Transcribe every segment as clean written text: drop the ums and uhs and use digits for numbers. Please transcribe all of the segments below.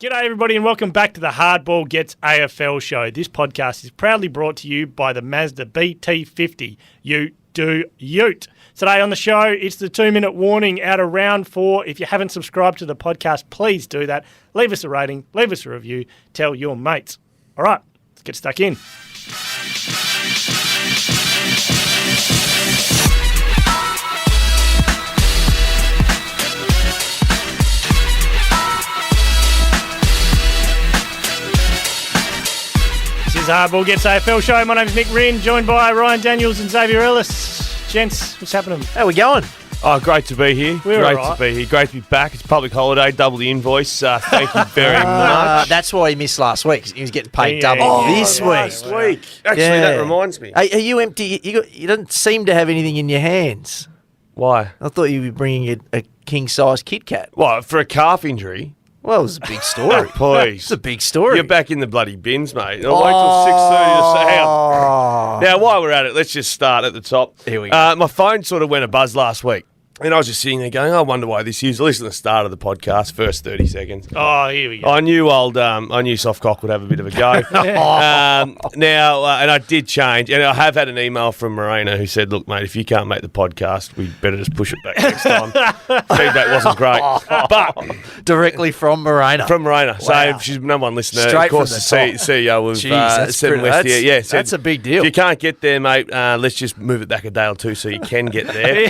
G'day everybody and welcome back to the Hardball Gets AFL show. This podcast is proudly brought to you by the Mazda BT50. You do ute. Today on the show, it's the 2-minute warning out of round 4. If you haven't subscribed to the podcast, please do that. Leave us a rating, leave us a review, tell your mates. All right, let's get stuck in. This is Hardball Gets AFL show. My name is Rynne, joined by Ryan Daniels and Xavier Ellis. Gents, what's happening? How we going? Oh, great to be here. We're great all right. to be here. Great to be back. It's public holiday, double the invoice. Thank you very much. That's why he missed last week. 'Cause he was getting paid Yeah, double yeah, this yeah. week. Last week. Actually, Yeah. that reminds me. Are you empty? You don't seem to have anything in your hands. Why? I thought you were bringing a king-size Kit Kat. What, for a calf injury? Well, it was a big story. Please. It's a big story. You're back in the bloody bins, mate. I'll wait till 6:30 to say how. Now, while we're at it, let's just start at the top. Here we go. My phone sort of went a buzz last week. And I was just sitting there going, I wonder why this is. Listen to the start of the podcast, first 30 seconds. Oh, here we go. I knew Softcock would have a bit of a go. Now, and I did change, and I have had an email from Marina who said, "Look, mate, if you can't make the podcast, we better just push it back next time." Feedback wasn't great, but Directly from Morena. from Marina, Wow. so she's number one listener. Straight of course, from the the top. CEO of Jeez, that's Seven pretty- West. that's- Yeah, said, that's a big deal. If you can't get there, mate, let's just move it back a day or two so you can get there.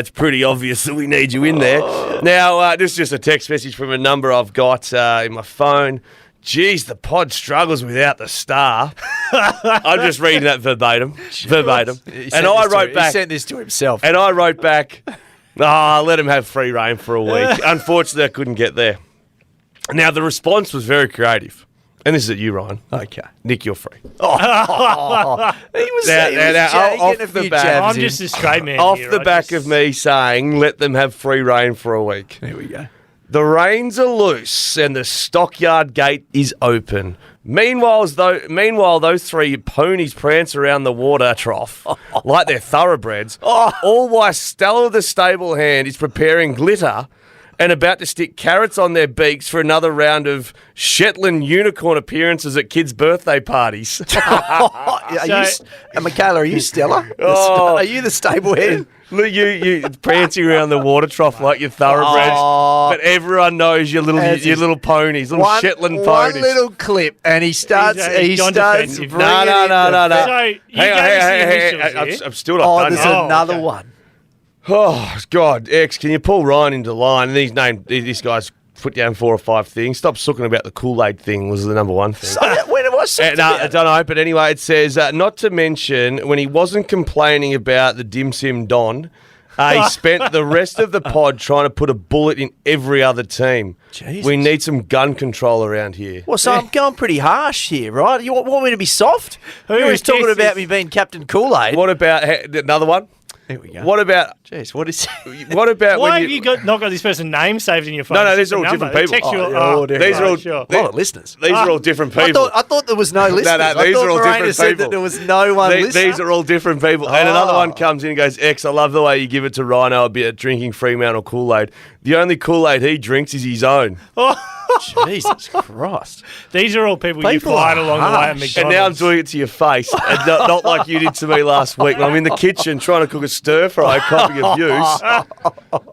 It's pretty obvious that we need you in there. Now, this is just a text message from a number I've got in my phone. Geez, the pod struggles without the star. I'm just reading that verbatim. He And I wrote He back, sent this to himself. let him have free reign for a week. Unfortunately, I couldn't get there. Now, the response was very creative. And this is at you, Ryan. Okay. Nick, you're free. He was Now, off getting a the few back- jabs I'm in. just a straight man Off here, the right? back Just- of me saying, let them have free reign for a week. There we go. The reins are loose and the stockyard gate is open. Meanwhile, those three ponies prance around the water trough like they're thoroughbreds, all while Stella the stable hand is preparing glitter and about to stick carrots on their beaks for another round of Shetland unicorn appearances at kids' birthday parties. Michaela, are you Stella? Oh. Are you the stable head? Look, you prancing around the water trough like you're thoroughbreds, but everyone knows your little ponies, little Shetland ponies. One little clip, and he starts. He's He gone starts. defensive. bringing in No. the- So, you Hang on, gave us the initials here. I'm still not Oh, done there's yet. another okay. one. Oh, God, X, can you pull Ryan into line? And he's named this guy's put down 4 or 5 things. Stop sooking about the Kool-Aid thing was the number one thing. When it was I don't know, but anyway, it says, not to mention, when he wasn't complaining about the Dim Sim Don, he spent the rest of the pod trying to put a bullet in every other team. Jesus. We need some gun control around here. Well, so I'm going pretty harsh here, right? You want me to be soft? Who You is was talking this? about me being Captain Kool-Aid. What about another one? Here we go. What about Jeez, what is? what about Why when have you not got this person's name saved in your phone? No, It's these just are a all number. different They people. text you- Oh, they're all different. These are all- sure. A lot of listeners. These are all different I people. thought there was no listeners. these I are thought all Miranda different said people. that there was no one listening. These are all different people. And another Oh. one comes in and goes, X, I love the way you give it to Rhino about drinking Fremantle Kool-Aid. The only Kool-Aid he drinks is his own. Jesus Christ. These are all people you People find are along the way at harsh. McDonald's. And now I'm doing it to your face, and not like you did to me last week when I'm in the kitchen trying to cook a stir-fry, copy abuse.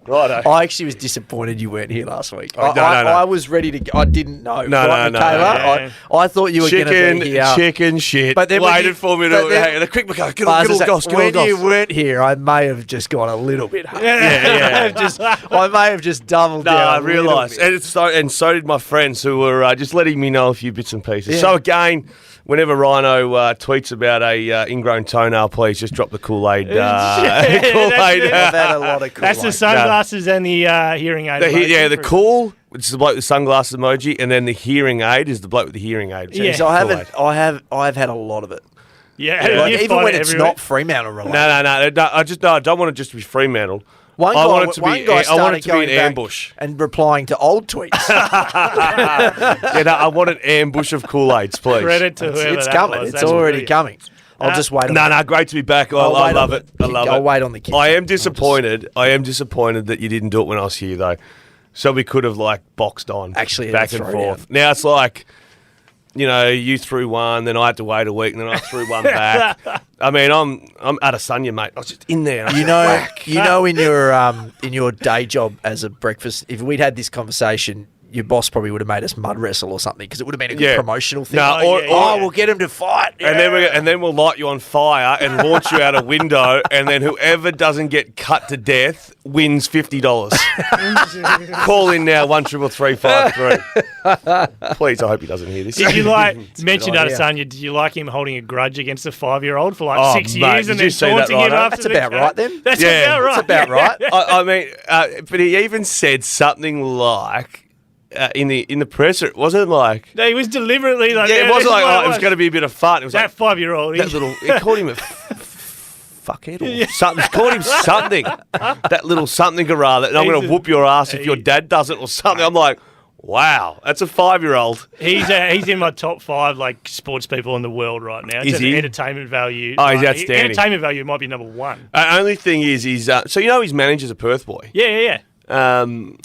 Righto. I actually was disappointed you weren't here last week. Oh, no. I was ready to go. I didn't know. No, right, no. Michaela? I thought you were going to be here. Chicken shit. But then when waited you- for me but to... then- Hey, the quick, get But on as I say, goss, get on when goss. you weren't here, I may have just gone a little bit hard. Yeah. I may have just doubled No, down. I a little realised. bit. And so did my friends who were just letting me know a few bits and pieces. Yeah. So again, whenever Rhino tweets about a ingrown toenail, please just drop the Kool-Aid. Kool-Aid. I've had a lot of That's the Kool-Aid. sunglasses and the hearing aid. the cool, which is the bloke with the sunglasses emoji, and then the hearing aid is the bloke with the hearing aid. Yeah. So Kool-Aid. I've had a lot of it. Yeah, Like, you even find when it it's everywhere. not Fremantle related. No. I don't want it just to be Fremantle. One I guy, want it to one be. guy I want started it to be an going back ambush. and replying to old tweets. I want an ambush of Kool-Aids, please. Credit to whoever It's that coming. was. It's That's already brilliant. coming. I'll just wait on No, great to be back. I I'll wait love on it. the I kick. love it. I'll wait on the kick. I am disappointed. I am disappointed that you didn't do it when I was here, though. So we could have like boxed on Actually, back that's and right, forth. Now it's like, you threw one, then I had to wait a week, and then I threw one back. I mean, I'm Adesanya, mate. I was just in there. In your day job as a breakfast, if we'd had this conversation, your boss probably would have made us mud wrestle or something because it would have been a good promotional thing. We'll get him to fight. And then we'll light you on fire and launch you out a window, and then whoever doesn't get cut to death wins $50. Call in now 133353. Please, I hope he doesn't hear this. Did you mentioned Adesanya? Did you like him holding a grudge against a 5-year-old for 6 mate, years and did you then see that, taunting him Rhino? after That's about right then. That's about right. That's about right. I mean, but he even said something like. In the presser, it wasn't like... No, he was deliberately like... Yeah, it wasn't like, it was going to be a bit of fun. It was that like... 5-year-old. That little... He called him a fuckhead or something. He called him something. That little something or rather. And I'm going to whoop your ass if your dad doesn't or something. I'm like, wow, that's a 5-year-old. He's in my top 5 sports people in the world right now. Is he? Entertainment value. Oh, he's outstanding. Entertainment value might be number 1. Only thing is he's... so his manager's a Perth boy. Yeah.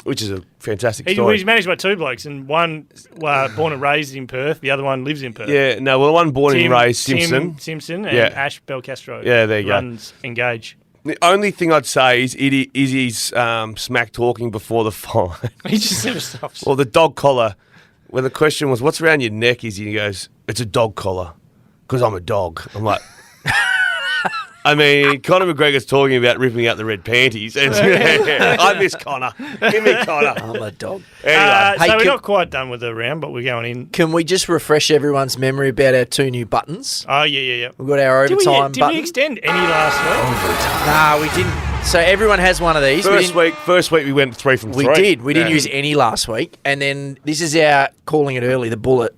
Which is a fantastic story. He's managed by 2 blokes, and one born and raised in Perth, the other one lives in Perth. Yeah, no, well, one born and raised, Simpson. And Ash Belcastro. Yeah, there you runs Engage. The only thing I'd say is he's smack talking before the fight. He just never stops. Well, the dog collar, when the question was, what's around your neck, he goes, it's a dog collar, because I'm a dog. I'm like... I mean, Conor McGregor's talking about ripping out the red panties. And I miss Conor. Give me Conor. I'm a dog. Anyway. So we're not quite done with the round, but we're going in. Can we just refresh everyone's memory about our 2 new buttons? Oh, yeah. We've got our overtime Did button. we extend any last week? Nah, we didn't. So everyone has one of these. First week we went 3 from 3. We did. We didn't use any last week. And then this is our calling it early, the bullet.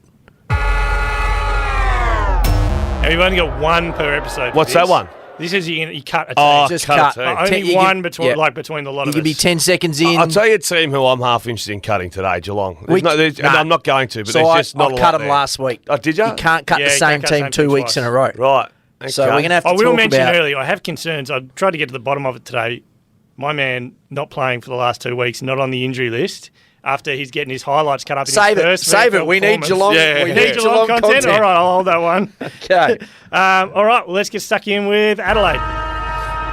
And we've only got 1 per episode. What's that one? This is you cut a team. Oh, just cut. Only one between between the lot you of us. can be 10 seconds in. I'll tell you a team who I'm half interested in cutting today, Geelong. And I'm not going to, but so there's just not a lot cut them there. last week. Oh, did you? You can't cut the same team 2 weeks in a row. Right. Okay. So we're going to have to I will talk mention about... earlier, I have concerns. I tried to get to the bottom of it today. My man not playing for the last 2 weeks, not on the injury list. After he's getting his highlights cut up in his first Save it. VFL We need Geelong. We need Geelong content. All right, I'll hold that one. Okay. All right, well, let's get stuck in with Adelaide.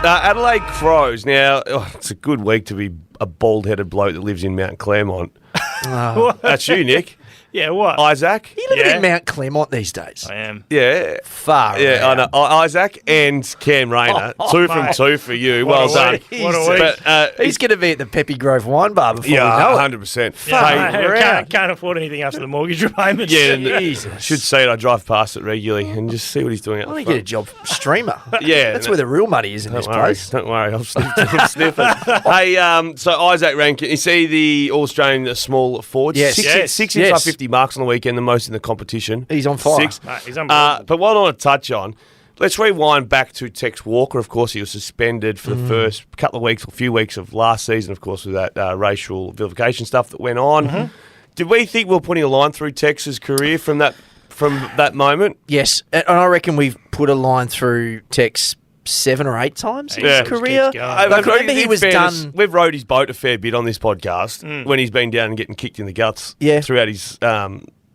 Adelaide Crows. Now, it's a good week to be a bald-headed bloke that lives in Mount Claremont. That's you, Nick. Yeah, what? Isaac. You live in Mount Claremont these days. I am. Yeah. Far Yeah, out. I know. Isaac and Cam Rayner. 2 from 2 for you. Well done. What a week. But, He's going to be at the Peppy Grove Wine Bar before we know it. 100%. Yeah, can't afford anything after the mortgage repayments. Yeah, Jesus. should see it. I drive past it regularly and just see what he's doing out Why the don't you front. get a job streamer? Yeah. That's where the real money is in this place. Don't worry. I'm sniffing. Hey, so Isaac Rankin, you see the All-Australian small forward? Yes. 6 inside 50 marks on the weekend, the most in the competition. He's on fire. 6. Mate, he's unbelievable. But what I want to touch on, let's rewind back to Tex Walker. Of course, he was suspended for the first couple of weeks, a few weeks of last season, of course, with that racial vilification stuff that went on. Did we think we were putting a line through Tex's career from that moment? Yes, and I reckon we've put a line through Tex 7 or 8 times in his career. I remember he was done... We've rode his boat a fair bit on this podcast when he's been down and getting kicked in the guts throughout his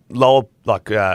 lower,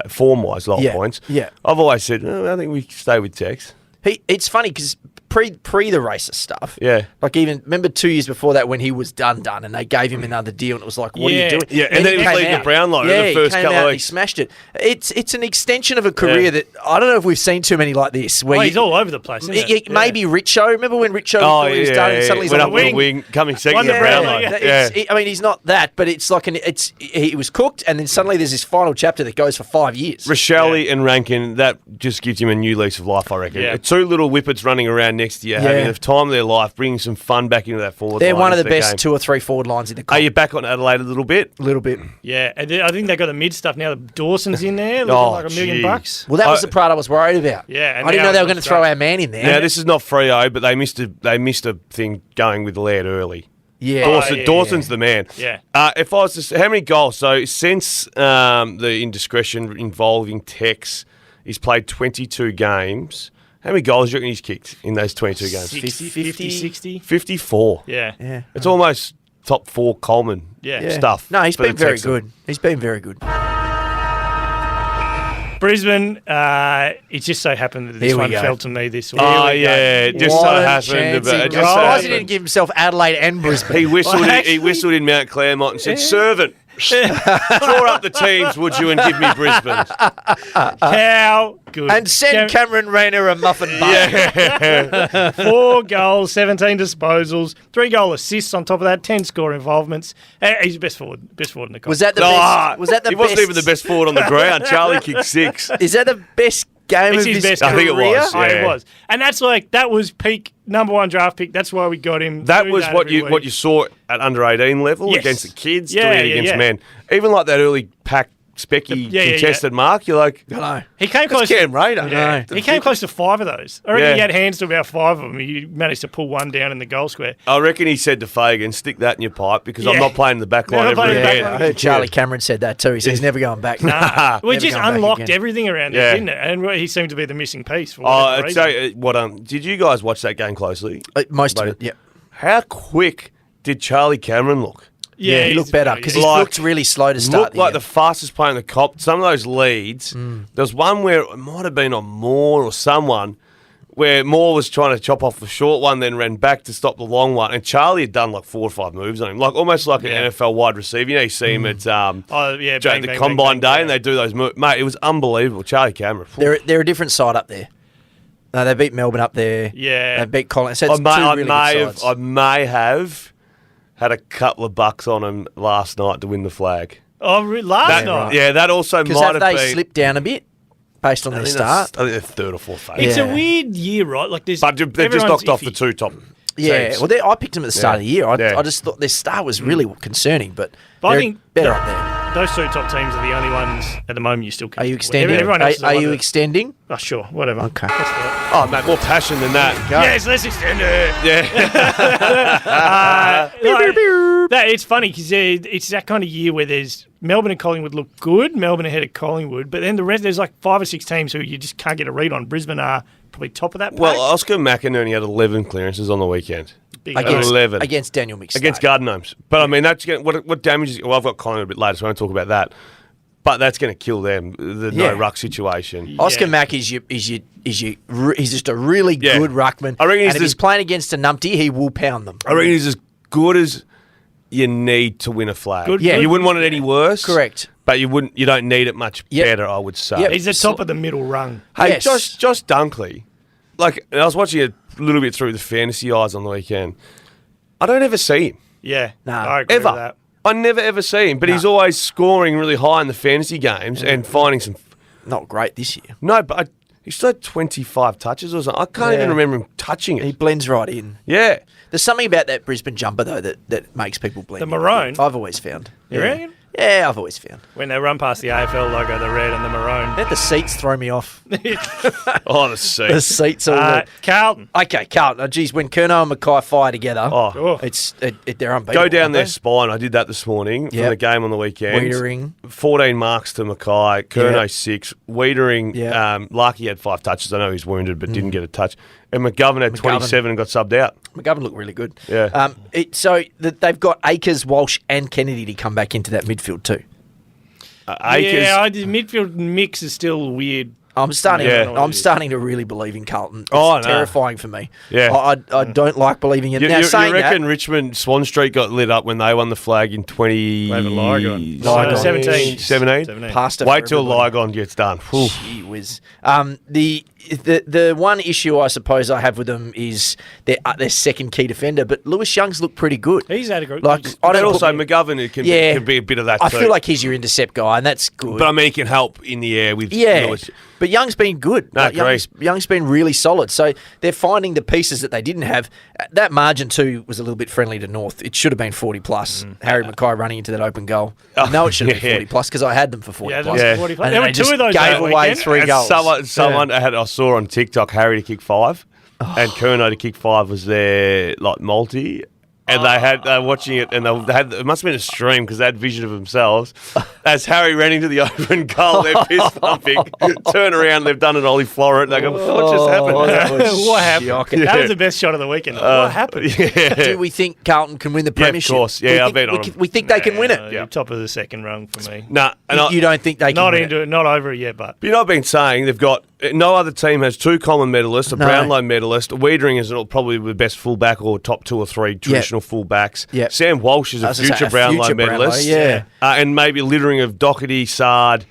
form-wise, lower points. Yeah. I've always said, I think we stay with Tex. It's funny because pre the racist stuff. Yeah. Like even remember 2 years before that when he was done, and they gave him another deal, and it was like, what are you doing? Yeah, and then he was leading the Brownlow in the first couple of weeks. He smashed it. It's an extension of a career that I don't know if we've seen too many like this. Where he's all over the place. Isn't maybe Richo. Remember when Richo thought he was done, and suddenly he's went on up the with a wing, coming second Won in the the Brownlow. Brownlow, I mean, he's not that, but it's like he was cooked, and then suddenly there's this final chapter that goes for 5 years. Rochelle and Rankin, that just gives him a new lease of life, I reckon. Yeah. 2 little whippets running around next year, having the time of their life, bringing some fun back into that forward line. They're one of the best game. 2 or 3 forward lines in the Are you back on Adelaide a little bit? A little bit. Yeah, and I think they got the mid stuff now. Dawson's in there, looking like $1 million bucks. Well, that was the part I was worried about. Yeah, and I didn't now know they were it going to looks throw great. our man in there. Now, this is not Freo, but they missed a thing going with Laird early. Yeah. Dawson's the man. Yeah. If I was to, how many goals? So since the indiscretion involving Tex, he's played 22 games. How many goals do you reckon he's kicked in those 22 games? 50, 60. 54. Yeah. It's almost top 4 Coleman stuff. No, he's for been the very Texans. good. He's been very good. Brisbane, it just so happened that this Here we one go. fell to me this week. Oh, yeah. It just so What a happened. chance But he it just got. so Surprised he happened. didn't give himself Adelaide and Brisbane. He whistled, Well, he actually- whistled in Mount Claremont and said, "Servant, draw up the teams, would you, and give me Brisbane." How good. And send Cameron Rayner a muffin bun. Yeah. 4 goals, 17 disposals, 3 goal assists on top of that, 10 score involvements. He's the best forward in the Was that the Ah, best? Was that the he best? wasn't even the best forward on the ground. Charlie kicked 6. Is that the best game It's of his his best career? I think it was, Oh, it yeah. was. And that was peak number 1 draft pick. That's why we got him. That Do was what every you week. saw at under 18 level Yes. against the kids, Yeah, doing it yeah, against yeah. men. Even like that early pack specky Yeah, yeah, contested mark, you're like, I know. He came that's close. Cam Rayner. Yeah. He came close to 5 of those. I reckon Yeah. he had hands to about 5 of them. He managed to pull one down in the goal square. I reckon he said to Fagan, "Stick that in your pipe because I'm Yeah. not playing the back line Never ever playing the back again." line. I heard Charlie Cameron said that too. He said he's never going back. Nah. We Never just going back unlocked again. everything around Yeah. it, didn't it? And he seemed to be the missing piece for Oh, whatever I'd reason. say what? Did you guys watch that game closely? Most of it, yeah. How quick did Charlie Cameron look? Yeah, he he's looked better very- because he Like- looked really slow to start. Looked like the fastest player in the cop. Some of those leads. There was one where it might have been on Moore or someone, where Moore was trying to chop off the short one, then ran back to stop the long one, and Charlie had done like 4 or 5 moves on him, like almost like an NFL wide receiver. You know, you see him at Oh, yeah, bang, the bang, combine bang, day, bang, and they do those moves. Mate, it was unbelievable. Charlie Cameron. They're a different side up there. No, they beat Melbourne up there. Yeah. They beat Collins. So I it's may, two I, really may good have, sides. I may have had a couple of bucks on him last night to win the flag. Oh, last That, night? Yeah, that also Because might have they been. slipped down a bit based on I their think start. that's- I think they're 3rd or 4th favourite. It's a Yeah. weird year, right? Like there's, But they've just everyone's knocked off iffy. the 2 top Yeah, teams. well, I picked them at the start of the year. Yeah. I just thought their start was really concerning, but But I they're think better that- up there. Those 2 top teams are the only ones at the moment you still can. Are you extending? Everyone else is Are you either- extending? Oh, sure, whatever. Okay. Let's do it. Oh, mate, more passion than that. Yes, let's extend it. Yeah. It's funny because it's that kind of year where there's Melbourne and Collingwood look good, Melbourne ahead of Collingwood, but then the rest, there's like 5 or 6 teams who you just can't get a read on. Brisbane are probably top of that pack. Well, Oscar McInerney had 11 clearances on the weekend. Big Against, 11. against Daniel McStay. Against Garden Gnomes. But, I mean, that's gonna, what damages... Well, I've got Collingwood a bit later, so I won't talk about that. But that's going to kill them, the Yeah. no-ruck situation. Oscar Yeah. Mack is he's just a really Yeah. good ruckman. I reckon he's and if he's this- playing against a numpty, he will pound them. I reckon he's as good as you need to win a flag. Good- Yeah. You wouldn't want it any worse. Correct. But you don't need it much Yep. better, I would say. Yep. He's the top of the middle rung. Hey, Yes. Josh Dunkley, like, I was watching a little bit through the fantasy eyes on the weekend. I don't ever see him. Yeah, Nah. I agree Ever. with that. I never ever see him, but he's always scoring really high in the fantasy games and finding some... Not great this year. No, but he still had 25 touches or something. I can't Yeah. even remember him touching He it. blends right in. Yeah. There's something about that Brisbane jumper though that makes people blend. The in. maroon? I've always found. You reckon? Yeah, I've always found. When they run past the AFL logo, the red and the maroon. Let the seats throw me off. Oh, the The seat. seats are. Carlton. Okay, Carlton. Oh, geez, when Curnow and Mackay fire together, Oh. they're unbeatable. Go down aren't their they? spine. I did that this morning from Yep. the game on the weekend. Wiedering. 14 marks to Mackay. Curnow Yep. 6. Wiedering, Yep. Larky had 5 touches. I know he's wounded, but didn't get a touch. And McGovern had 27 and got subbed out. McGovern looked really good. Yeah. They've got Akers, Walsh, and Kennedy to come back into that midfield too. Akers. Yeah, the midfield mix is still weird. I'm starting. Yeah. I'm starting to really believe in Carlton. It's Oh, no. terrifying for me. Yeah. I don't like believing in. You, Now you saying reckon that, Richmond Swan Street got lit up when they won the flag in 20... Over Lygon. Lygon. 17. 17? pasta. Wait for till everybody. Lygon gets done. Whew. Gee whiz. The one issue I suppose I have with them is their second key defender, but Lewis Young's looked pretty good. He's had a great. Like, I And don't also put- McGovern it can be a bit of that I too. feel like he's your intercept guy, and that's good. But I mean, he can help in the air with Yeah, Lewis. but Young's been good. No, agree. Young's been really solid. So they're finding the pieces that they didn't have. That margin too was a little bit friendly to North. It should have been 40 plus. Harry Mackay running into that open goal. I know it should have been 40 plus because I had them for 40 Yeah, plus. that's 40 plus. And There they were 2 just of those gave that away weekend. 3 And goals. someone I saw on TikTok Harry to kick 5, and Curnow to kick 5 was their like multi, And they were watching it, and they had it must have been a stream because they had vision of themselves as Harry ran into the open goal. They're fist pumping, turn around, they've done an Ollie Florent. They go, what just happened? What happened? shocking. That was the best shot of the weekend. What happened? Do we think Carlton can win the premiership? Of course. Yeah, I'll bet on them. We think they can win it. Yeah. Top of the second rung for me. Nah, and You don't think they can Not win into it, not over it yet, but you know, I've been saying they've got no other team has 2 common medalists, a Brownlow medalist. Wiedering is probably the best fullback or top 2 or 3 traditional fullbacks. Yep. Sam Walsh is a future Brownlow medalist. And maybe a littering of Doherty, Sard,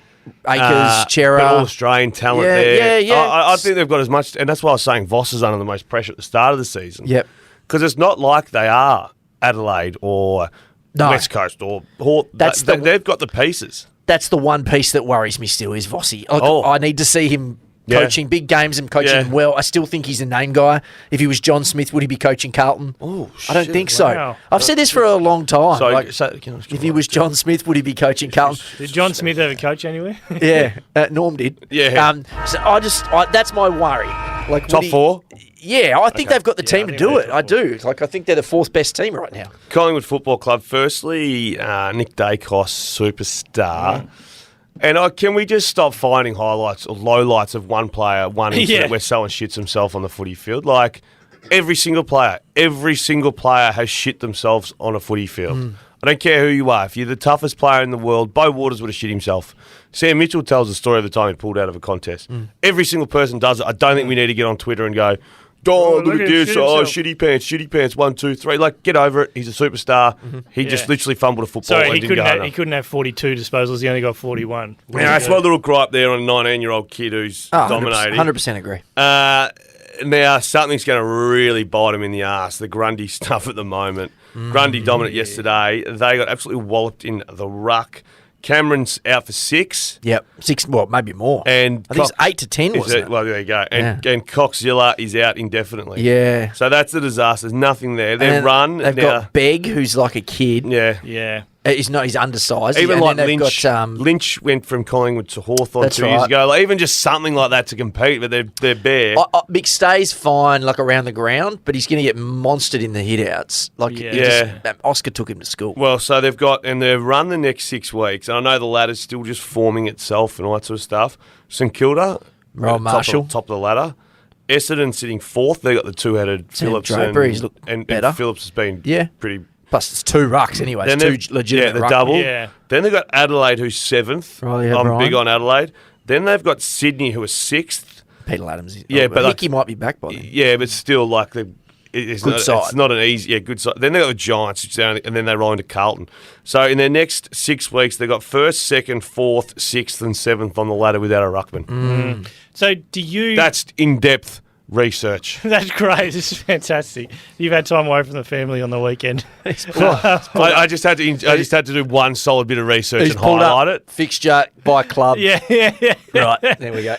Akers, Chera. All Australian talent there. Yeah. I think they've got as much, and that's why I was saying Voss is under the most pressure at the start of the season. Yep. Because it's not like they are Adelaide or West Coast or Hort. They've got the pieces. That's the one piece that worries me still is Vossi. I need to see him coaching big games and coaching them well. I still think he's a name guy. If he was John Smith, would he be coaching Carlton? Oh, I don't think so. Wow. I've said this for a long time. So if he was John Smith, would he be coaching Carlton? did John Smith ever coach anywhere? Yeah, Norm did. Yeah. So that's my worry. Like top 4? Yeah, I think they've got the team to I do think it. I do. I think they're the 4th best team right now. Collingwood Football Club. Firstly, Nick Dacos, superstar. And can we just stop finding highlights or lowlights of one player, one incident where someone shits himself on the footy field? Like, every single player has shit themselves on a footy field. I don't care who you are. If you're the toughest player in the world, Bo Waters would have shit himself. Sam Mitchell tells the story of the time he pulled out of a contest. Every single person does it. I don't think we need to get on Twitter and go, look at this. Shitty pants, 1, 2, 3. Like, get over it. He's a superstar. He just literally fumbled a football. Sorry, and he couldn't have 42 disposals. He only got 41. Yeah, that's my little gripe there on a 19-year-old kid who's dominating. 100% agree. Now, something's going to really bite him in the arse, the Grundy stuff at the moment. Grundy dominant yesterday. They got absolutely walloped in the ruck. Cameron's out for 6. Yep, 6. Well, maybe more. And I think it's 8 to 10. Wasn't it? Well, there you go. And Coxzilla is out indefinitely. Yeah. So that's the disaster. There's nothing there. They've They've got Begg, who's like a kid. Yeah. He's undersized. Even like Lynch. Lynch went from Collingwood to Hawthorn 2 years right. ago. Like, even just something like that to compete, but they're bare. McStay's fine, around the ground, but he's going to get monstered in the hit-outs. Oscar took him to school. Well, so they've run the next 6 weeks, and I know the ladder's still just forming itself and all that sort of stuff. St Kilda, Royal Marshall, top of the ladder. Essendon sitting 4th. They got the 2-headed Phillips and Phillips has been pretty. Plus, it's 2 rucks anyway. It's 2 legitimate the double. Yeah. Then they've got Adelaide, who's 7th. I'm big on Adelaide. Then they've got Sydney, who is 6th. Peter Adams. But Mickey might be back by then. Yeah, but still, it's not an easy, good side. Then they've got the Giants, and then they roll into Carlton. So in their next 6 weeks, they've got 1st, 2nd, 4th, 6th, and 7th on the ladder without a ruckman. So do you... That's in-depth research. That's great. This is fantastic. You've had time away from the family on the weekend. I just had to do one solid bit of research and highlight it. Fixture by club. Yeah. Right, there we go.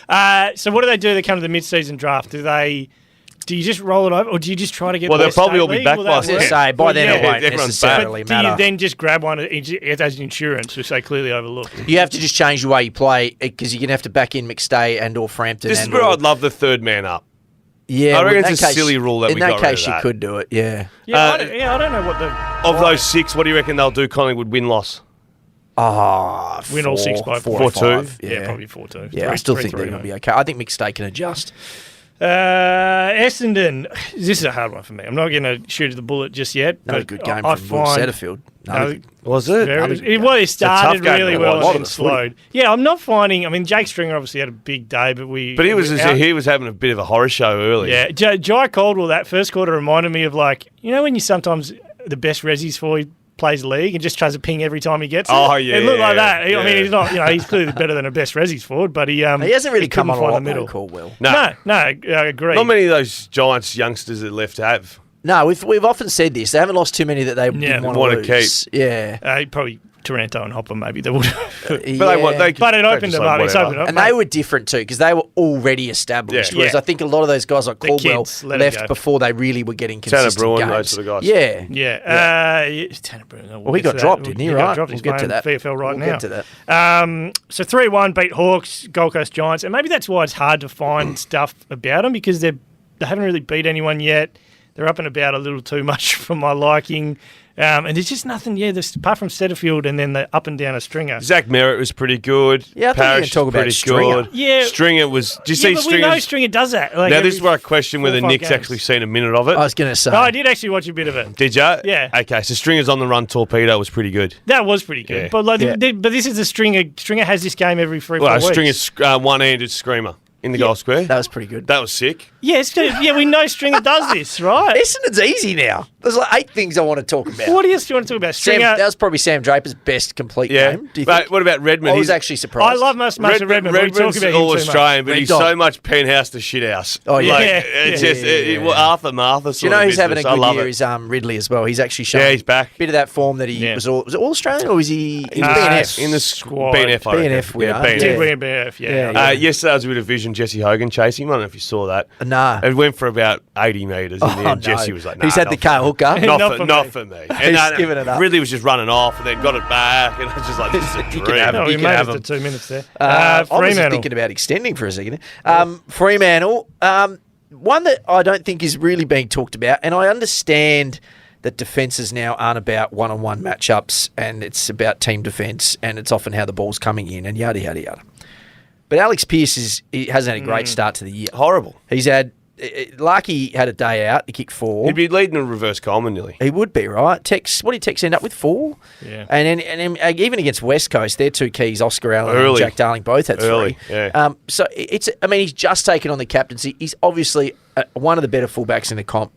So what do they do? They come to the mid-season draft. Do you just roll it over, or do you just try to get? Well, they'll probably all League? be back by then. By then it won't everyone's necessarily but matter. Do you then just grab one as insurance, which they clearly overlooked? You have to just change the way you play because you're going to have to back in McStay and or Frampton. This is where I'd love the 3rd man up. Yeah, I reckon it's a silly rule that we got rid of that. In that case, you could do it, yeah. I don't know what the... Of those 6, what do you reckon they'll do, Collingwood win-loss? Win all 6 by 4-2? Yeah, probably 4-2. Yeah, I still think they're going to be okay. I think McStay can adjust. Essendon, this is a hard one for me. I'm not going to shoot the bullet just yet. Not a good game from Setterfield. Was it? It started really well and then slowed. Yeah, I'm not finding... I mean, Jake Stringer obviously had a big day, but he was having a bit of a horror show early. Yeah, Jai Caldwell, that first quarter reminded me of when you sometimes... The best resis for he plays league and just tries to ping every time he gets it. Oh, yeah. It looked like that. I mean, he's not... he's clearly better than a best resis forward, but he hasn't really come on the middle. Caldwell. No, I agree. Not many of those Giants youngsters that left have. No, we've often said this. They haven't lost too many that they didn't want to keep. Yeah. Probably Taranto and Hopper maybe they would. But it opened them up. And they were different too because they were already established. Whereas I think a lot of those guys like Caldwell left before they really were getting consistent Tanner Bruin, games. those sort of guys. Yeah. Tanner Bruin. Well, he got dropped, didn't he? Right. We'll get to that. VFL right now. Get to that. So 3-1 beat Hawks, Gold Coast Giants, and maybe that's why it's hard to find stuff about them because they haven't really beat anyone yet. they're up and about a little too much for my liking. And there's just nothing, apart from Setterfield and then the up and down a Stringer. Zach Merritt was pretty good. Yeah, I thought you were Parrish talking about pretty Stringer. good. Yeah. Stringer was... Do you see but we Stringer? know Stringer does that. Like Now, every this is where I question 4 whether or 5 Nick's games. actually seen a minute of it. I was going to say. No, I did actually watch a bit of it. Did you? Yeah. Okay, so Stringer's on the run torpedo was pretty good. That was pretty good. Yeah. But Yeah. but this is a Stringer. Stringer has this game every 3 or 4 Well, weeks. Stringer's one-handed screamer in the goal square. That was pretty good. That was sick. Yes, we know Stringer does this, right? Essendon's easy now. There's like 8 things I want to talk about. What else do you want to talk about? Sam, Stringer. that was probably Sam Draper's best complete Yeah. game. Do you But think? what about Redmond? I was He's- actually surprised. I love most of Redmond, but we talk Redmond's about all him too much. Australian, but Red he's Dot. so much penthouse to shithouse. Oh, yeah. Like, Yeah. it's Yeah. just Arthur Martha. Do you know who's having a good year is Ridley as well. He's actually shown he's back. a bit of that form that he Yeah. was it all Australian or was he in the BNF? in the Squad. BNF. I reckon. BNF winner. Yeah, BNF. Did Yeah. win BF, yeah. Yeah. Yesterday was a bit of vision. Jesse Hogan chasing him. I don't know if you saw that. Nah. It went for about 80 metres, and then Jesse was like, nah, He's had not the for car me. hooker. Not for me. And He's given it up. Ridley was just running off, and then got it back, and I was just like, this is a You can dream. have it. No, You we can made have it him. to 2 minutes there. I was Fremantle. thinking about extending for a second. Fremantle, one that I don't think is really being talked about, and I understand that defences now aren't about one-on-one matchups, and it's about team defence, and it's often how the ball's coming in, and yada, yada, yada. But Alex Pearce hasn't had a great start to the year. Horrible. He's had... Larky had a day out. He kicked 4. He'd be leading a reverse Coleman nearly. He would be, right? What did Tex end up with? 4? Yeah. And then even against West Coast, their 2 keys, Oscar Allen and Early. Jack Darling, both had 3. Early, yeah. So he's just taken on the captaincy. He's obviously one of the better fullbacks in the comp,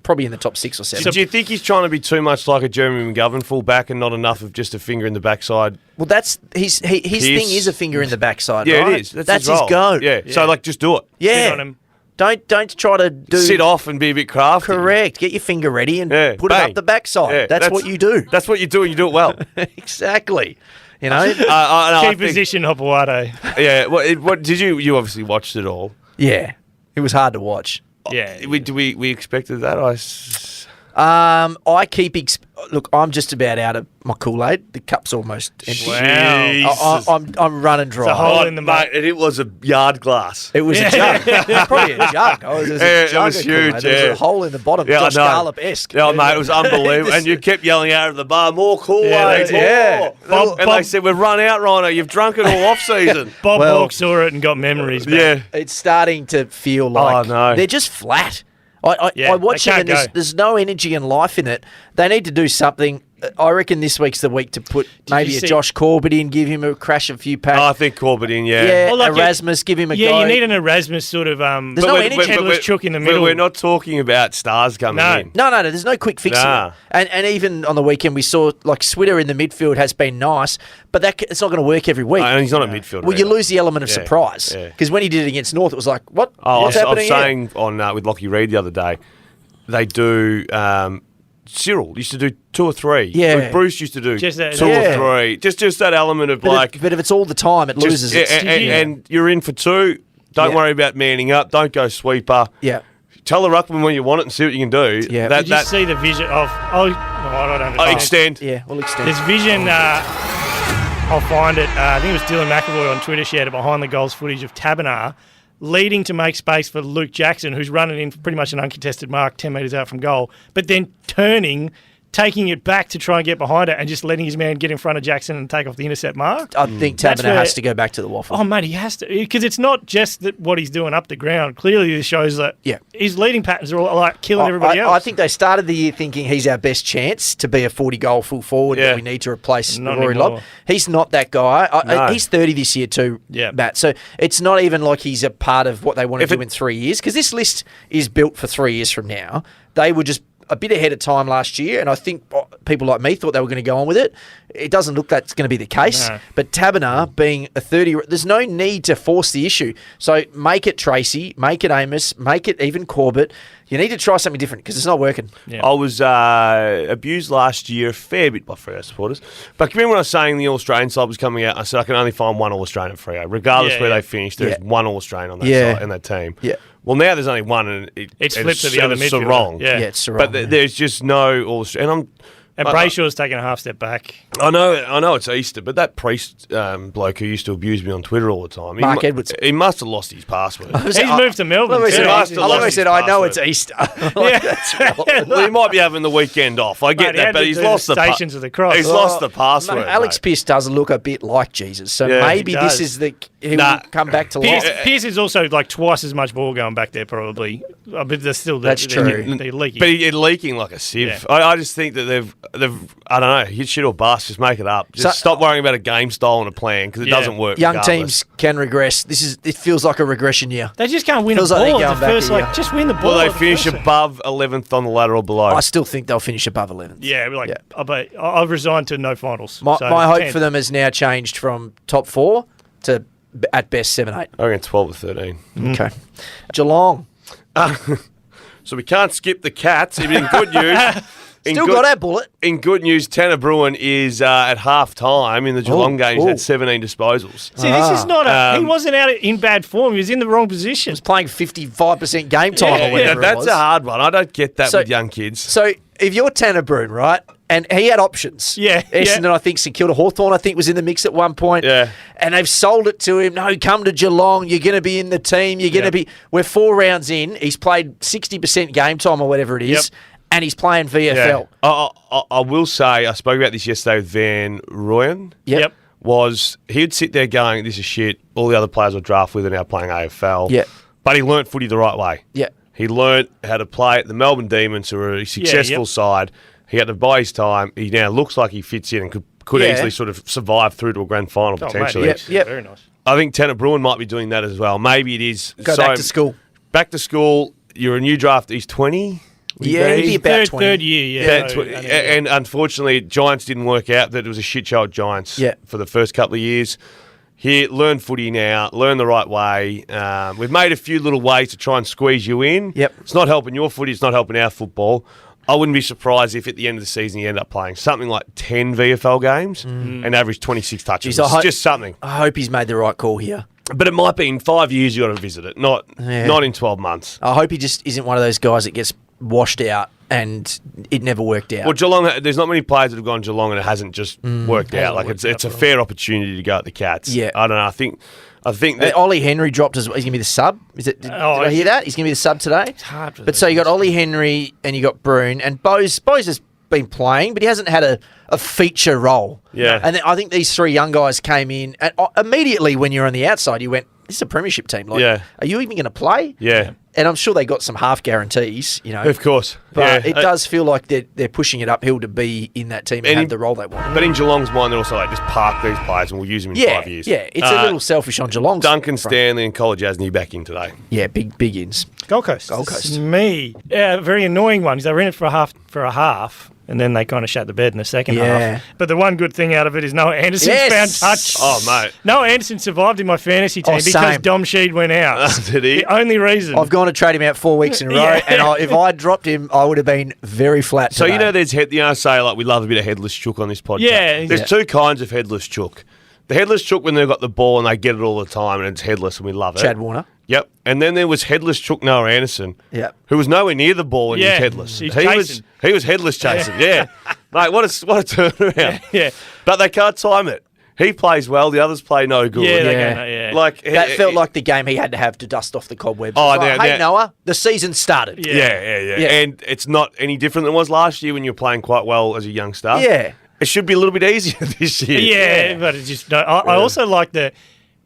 probably in the top 6 or 7. Do you think he's trying to be too much like a Jeremy McGovern fullback and not enough of just a finger in the backside? Well, that's his thing is a finger in the backside, Yeah, right? it is. That's his his go. Yeah. So, just do it. Yeah. Sit on him. Don't try to do... Sit off and be a bit crafty. Correct. Get your finger ready and Yeah, put it bang. up the backside. Yeah, that's what you do. That's what you do, and you do it well. Exactly. You know? I Key think- position, Hopoate. Yeah. What did you? You obviously watched it all. Yeah. It was hard to watch. Yeah. We expected that. I keep... Look, I'm just about out of my Kool-Aid. The cup's almost empty. Wow. I'm running dry. It's a hole in the mate, and it was a yard glass. It was a jug. Probably a jug. It was, Yeah, a it jug was of huge, Kool-Aid. There was yeah. a hole in the bottom. Yeah, Josh I know. Garlop-esque. Yeah, mate, it was unbelievable. And you kept yelling out of the bar, more Kool-Aid, Yeah, more. Bob- And they said, we've run out, Rhino. You've drunk it all off-season. Bob Well- Hawke saw it and got memories back. Yeah. It's starting to feel like no. they're just flat. I Yeah, watch they them can't and go. there's no energy and life in it. They need to do something. I reckon this week's the week to put maybe you a see- Josh Corbett in, give him a crash a few packs. I think Corbett in, yeah, Well, like Erasmus, give him a Yeah, go. you need an Erasmus sort of There's no energy. headless chook in the But middle. we're not talking about stars coming No. in. No, there's no quick fix. Nah. And even on the weekend, we saw like Switter in the midfield has been nice, but it's not going to work every week. And he's not a midfielder. Well, you either. lose the element of Yeah, surprise yeah. because when he did it against North, it was like, what? Oh, What's I was happening here? saying on with Lockie Reed the other day, they do. Cyril used to do 2 or 3. Yeah. Bruce used to do Just that- 2 Yeah. or 3. Just that element of But if it's all the time, it loses its... and you're in for 2. Don't Yeah. worry about manning up. Don't go sweeper. Yeah. Tell the ruckman when you want it and see what you can do. Yeah. That, Did you see the vision of... I don't understand. extend. Yeah, we'll extend. There's vision... I'll find it. I think it was Dylan McAvoy on Twitter shared it behind the goals footage of Tabernar leading to make space for Luke Jackson, who's running in pretty much an uncontested mark 10 metres out from goal, but then turning, taking it back to try and get behind it and just letting his man get in front of Jackson and take off the intercept mark. I think That's Taberner where- has to go back to the waffle. Oh, mate, he has to. Because it's not just what he's doing up the ground. Clearly, this shows that Yeah. his leading patterns are all like killing everybody else. I think they started the year thinking he's our best chance to be a 40-goal full forward Yeah. that we need to replace Not Rory anymore. Lobb. He's not that guy. No. He's 30 this year too, Yeah. Matt. So it's not even like he's a part of what they want to If do it- in 3 years because this list is built for 3 years from now. They were just a bit ahead of time last year, and I think people like me thought they were going to go on with it. It doesn't look that's going to be the case. No. But Taberner being a 30, there's no need to force the issue. So make it Tracy, make it Amos, make it even Corbett. You need to try something different because it's not working. Yeah. I was abused last year a fair bit by Freo supporters. But remember when I was saying the All-Australian side was coming out, I said I can only find one All-Australian at Freo. Regardless Yeah, where yeah. they finish, there's Yeah. one All-Australian on that Yeah. side, in that team. Yeah. Well, now there's only one, and It's flipped to the other midfielder. Sarong. Yeah. Yeah, it's Sarong. But there's just no All-Australian. And And Brayshaw's taken a half step back. I know it's Easter, but that priest bloke who used to abuse me on Twitter all the time, Mark Edwards. He must have lost his password. He's moved to Melbourne. I said, I know it's Easter. Well, he might be having the weekend off. I get that, but he's lost the Stations of the Cross. He's lost the password. Alex Pearce does look a bit like Jesus, so maybe this is he will come back to life. Pearce is also like twice as much ball going back there, probably. But they're still That's true. They're leaking. But he's leaking like a sieve. Yeah. I just think that they've I don't know, hit shit or bust. Just make it up. Just stop worrying about a game style and a plan because it doesn't work. Young regardless. teams can regress. It feels like a regression year. They just can't win Feels a like ball they're at the going first. back a Like, just win the ball. Will they at the finish first. above 11th on the ladder or below? I still think they'll finish above 11th. Yeah, I've resigned to no finals. My hope 10. for them has now changed from top 4 to at best 7-8. I reckon 12 or 13. Okay. Geelong. So we can't skip the Cats. In good news. Still got our bullet. In good news, Tanner Bruin is at half time in the Geelong game. He's had 17 disposals. See, this is not he wasn't out in bad form. He was in the wrong position. He was playing 55% game time or whatever it was. That's a hard one. I don't get that with young kids. So if you're Tanner Bruin, right, and he had options. Essendon, I think, St Kilda. Hawthorn, I think, was in the mix at one point. Yeah. And they've sold it to him. No, come to Geelong. You're going to be in the team. You're going to be... We're 4 rounds in. He's played 60% game time or whatever it is. And he's playing VFL. Yeah. I will say, I spoke about this yesterday with Van Rooyen. Yep. He'd sit there going, this is shit. All the other players will draft with are now playing AFL. Yeah. But he learnt footy the right way. Yeah. He learnt how to play at the Melbourne Demons, who are a successful side. He had to buy his time. He now looks like he fits in and could easily sort of survive through to a grand final potentially. Very nice. I think Tanner Bruin might be doing that as well. Maybe it is. Go back to school. Back to school. You're a new draft. He's 20. Yeah, he'd be about 20. Third year, And unfortunately, Giants didn't work out. That it was a shit show at Giants for the first couple of years. Here, learn footy now. Learn the right way. We've made a few little ways to try and squeeze you in. Yep. It's not helping your footy. It's not helping our football. I wouldn't be surprised if at the end of the season you end up playing something like 10 VFL games and average 26 touches. It's just something. I hope he's made the right call here. But it might be in 5 years you got to visit it, not in 12 months. I hope he just isn't one of those guys that gets washed out and it never worked out. Well, Geelong, there's not many players that have gone Geelong and it hasn't just worked out. Like it's a fair opportunity to go at the Cats. Yeah. I don't know. I think that Ollie Henry dropped as well. He's going to be the sub. Did I hear that? He's going to be the sub today. It's hard for But so you got Ollie Henry and you got Bruin and Bose has been playing, but he hasn't had a feature role. Yeah. And then I think these 3 young guys came in and immediately when you're on the outside, you went, this is a premiership team. Like, are you even going to play? Yeah. And I'm sure they got some half guarantees, you know. Of course. But it does feel like they're pushing it uphill to be in that team and have the role they want. But in Geelong's mind, they're also like, just park these players and we'll use them in 5 years. Yeah, it's a little selfish on Geelong's Duncan front. Stanley and Colin Jasny back in today. Yeah, big ins. Gold Coast. This is me. Yeah, very annoying one. They were in it for a half, and then they kind of shut the bed in the second half. But the one good thing out of it is Noah Anderson found touch. Oh, mate. Noah Anderson survived in my fantasy team because Dom Sheed went out. Did he? The only reason. I've gone to trade him out 4 weeks in a row, and if I dropped him, I would have been very flat So, today. you know, there's say, like, we love a bit of headless chook on this podcast. Yeah. There's 2 kinds of headless chook. The headless chook when they've got the ball and they get it all the time and it's headless and we love it. Chad Warner. Yep. And then there was headless chook Noah Anderson. Yep. Who was nowhere near the ball and he was headless. He was headless chasing. Mate, what a turnaround. Yeah. But they can't time it. He plays well, the others play no good. Like That felt like the game he had to have to dust off the cobwebs. Oh, Hey, Noah, the season started. Yeah. And it's not any different than it was last year when you were playing quite well as a young star. Yeah. It should be a little bit easier this year. Yeah, but it's just... No, I also like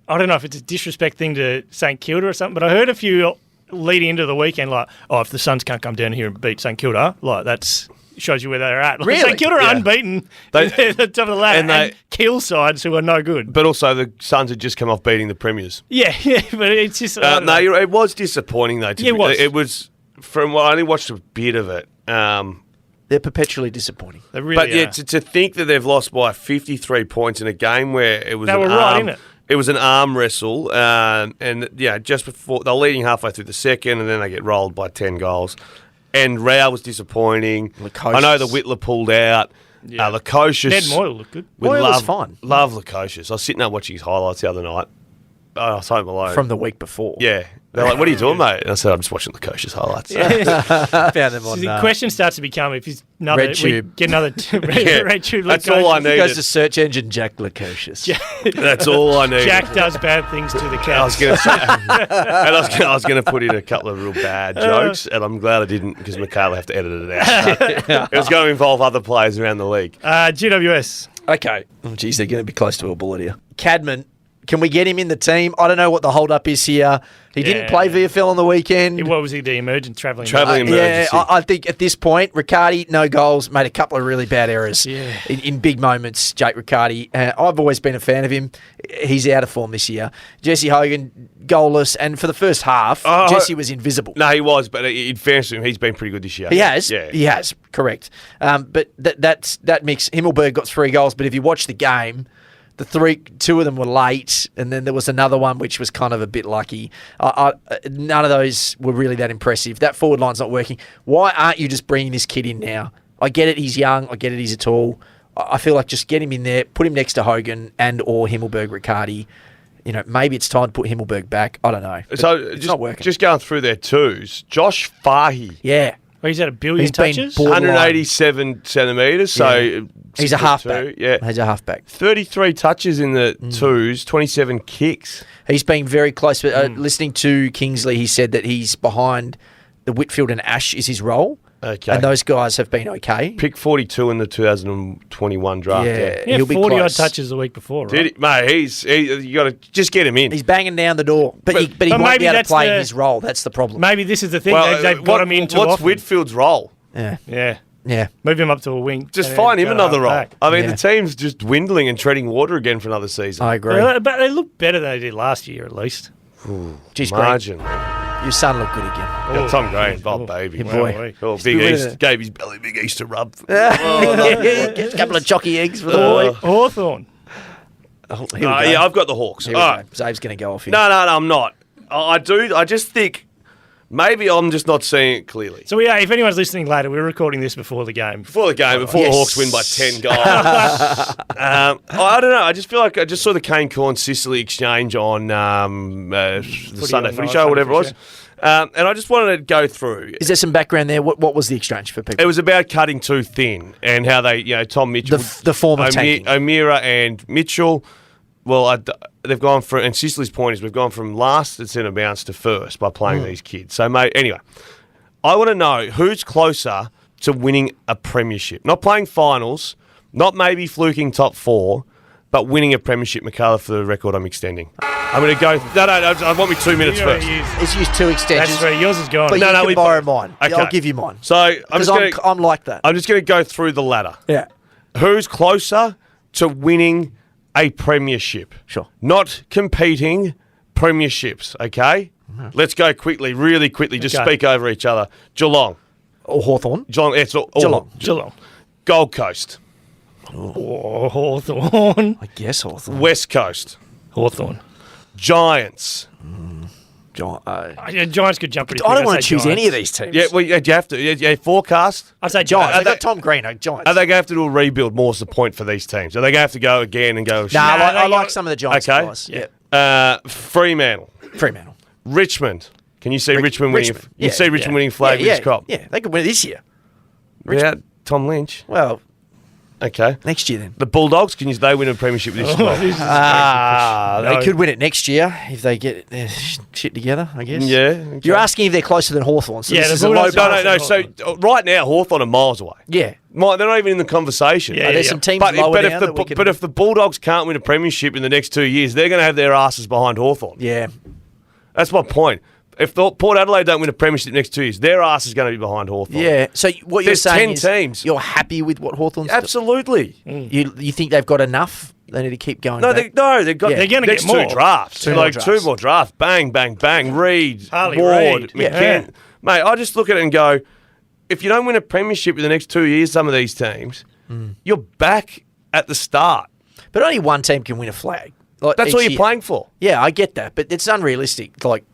I don't know if it's a disrespect thing to St Kilda or something, but I heard a few leading into the weekend like, if the Suns can't come down here and beat St Kilda, like that's... shows you where they're at. Like, really? St Kilda are unbeaten at the top of the ladder and kill sides who are no good. But also the Suns had just come off beating the Premiers. Yeah, but it's just... it was disappointing though. It was from what I only watched a bit of it. They're perpetually disappointing. They really are. To think that they've lost by 53 points in a game where it was they were right in it. It was an arm wrestle, and just before they're leading halfway through the second, and then they get rolled by 10 goals. And Rao was disappointing. Lukosius. I know the Whittler pulled out. Yeah. Lukosius. Ned Moyle looked good. Moyle was fine. Love Lukosius. I was sitting up watching his highlights the other night. Home Alone. from the week before. Yeah. They're like, what are you doing, mate? And I said, I'm just watching the coach's highlights. Found them on. The question starts to become if he's another RedTube. get another red tube. That's all I He needed. goes to search engine Jack Lukosius. That's all I needed. Jack does bad things to the I was Cavs. going to say, and I was going to put in a couple of real bad jokes, and I'm glad I didn't because Michaela have to edit it out. It was going to involve other players around the league. GWS. Okay. Oh, geez, they're going to be close to a bullet here. Cadman, can we get him in the team? I don't know what the hold-up is here. He didn't play VFL on the weekend. What was he, the emergent travelling? Emergency. Yeah, I think at this point, Riccardi, no goals, made a couple of really bad errors in big moments, Jake Riccardi. I've always been a fan of him. He's out of form this year. Jesse Hogan, goalless, and for the first half, Jesse was invisible. No, he was, but in fairness to him, he's been pretty good this year. He has. Yeah. He has, correct. But that mix, Himmelberg got 3 goals, but if you watch the game, two of them were late, and then there was another one which was kind of a bit lucky. None of those were really that impressive. That forward line's not working. Why aren't you just bringing this kid in now? I get it, he's young. I get it, he's tall. I feel like just get him in there, put him next to Hogan and or Himmelberg, Riccardi. You know, maybe it's time to put Himmelberg back. I don't know. So it's not working. Just going through their twos, Josh Fahey. Yeah. Well, he's had a billion touches. 187 centimetres, so... He's a 6'2", halfback. Yeah. He's a halfback. 33 touches in the twos, 27 kicks. He's been very close. But listening to Kingsley, he said that he's behind the Whitfield and Ash is his role. Okay. And those guys have been okay. Pick 42 in the 2021 draft. Yeah. He He'll had be 40 odd close. touches the week before, right? Did he? Mate, you got to just get him in. He's banging down the door. But he but won't maybe be able to that's play the- his role. That's the problem. Maybe this is the thing. They've got him in too What's often. Whitfield's role? Yeah. Yeah. Yeah. Move him up to a wing. Just and find then him go another role. half-back. I mean, Yeah. the team's just dwindling and treading water again for another season. I agree. But they look better than they did last year, at least. Jeez, Green, Margin, man. your son looked good again. Yeah, Tom Green, Oh, baby. yeah, boy. Wait. Oh, He's big good East, at it. gave his belly big Easter rub. Get a couple of chocky eggs for the boy. Hawthorn. Here we go. Yeah, I've got the Hawks. Here All we right. go. Zave's going to go off here. No, I'm not. I do. I just think maybe I'm just not seeing it clearly. So, yeah, if anyone's listening later, we're recording this before the game. Before Yes. the Hawks win by 10 goals. I don't know. I just feel like I just saw the Kane Corn Sicily exchange on the Sunday on Footy night, Show, whatever it was. Footy And I just wanted to go through. Is there some background there? What was the exchange for people? It was about cutting too thin and how they, Tom Mitchell, The form of tanking. O'Meara and Mitchell. Well, they've gone from, and Sicily's point is we've gone from last at centre bounce to first by playing these kids. So, mate, anyway, I want to know who's closer to winning a premiership. Not playing finals, not maybe fluking top 4, but winning a premiership. Michaela, for the record, I'm extending. I'm going to go. No, I want me 2 minutes You gotta first. use- It's used 2 extensions. That's right. Yours is gone. But No, you no, can we- borrow mine. Okay. I'll give you mine. So I'm Because just I'm like that. I'm just going to go through the ladder. Yeah. Who's closer to winning a premiership? Sure. Not competing premierships, okay? Let's go quickly, really quickly, just Okay. speak over each other. Geelong. Or Hawthorn. Geelong. It's all, Geelong. Geelong. Gold Coast. Oh, Hawthorn. I guess Hawthorn. West Coast. Hawthorn. Giants. Yeah, Giants could jump pretty quick. I don't I'd want to say choose any Giants. of these teams. Yeah, well, you have to. Yeah, forecast. I'd say Giants. Giants. They got Tom Green. Giants. Are they going to have to do a rebuild? More's the point for these teams. Are they going to have to go again and go? Nah, I they like got- some of the Giants Okay. guys. Yeah. Yeah. Fremantle. Fremantle. Richmond. Can you see Richmond winning? Richmond. You Yeah, see Richmond yeah. winning flag with yeah, his crop? Yeah, they could win it this year. Without Tom Lynch. Well, Okay. next year then. The Bulldogs, they win a premiership this year? This is They No. could win it next year if they get their shit together, I guess. Yeah. okay. You're asking if they're closer than Hawthorn. So Yeah, this the is a low Bulldogs bar. No. So right now, Hawthorn are miles away. Yeah. They're not even in the conversation. Yeah, Are there yeah. some teams But, lower but, down if that we can... but if the Bulldogs can't win a premiership in the next 2 years, they're going to have their asses behind Hawthorn. Yeah. That's my point. If Port Adelaide don't win a premiership in the next 2 years, their ass is going to be behind Hawthorn. Yeah. So what you're There's saying 10 is teams. you're happy with what Hawthorn's doing? Absolutely. You think they've got enough? They need to keep going No, back? they've got Yeah. They're gonna next get more. two drafts. Two more Like drafts. 2 more drafts. Bang, bang, bang. Reed, Harley Ward, Reid. McKenna. Yeah. Mate, I just look at it and go, if you don't win a premiership in the next 2 years, some of these teams, you're back at the start. But only one team can win a flag. Like That's each what you're year. playing for. Yeah, I get that, but it's unrealistic. Like,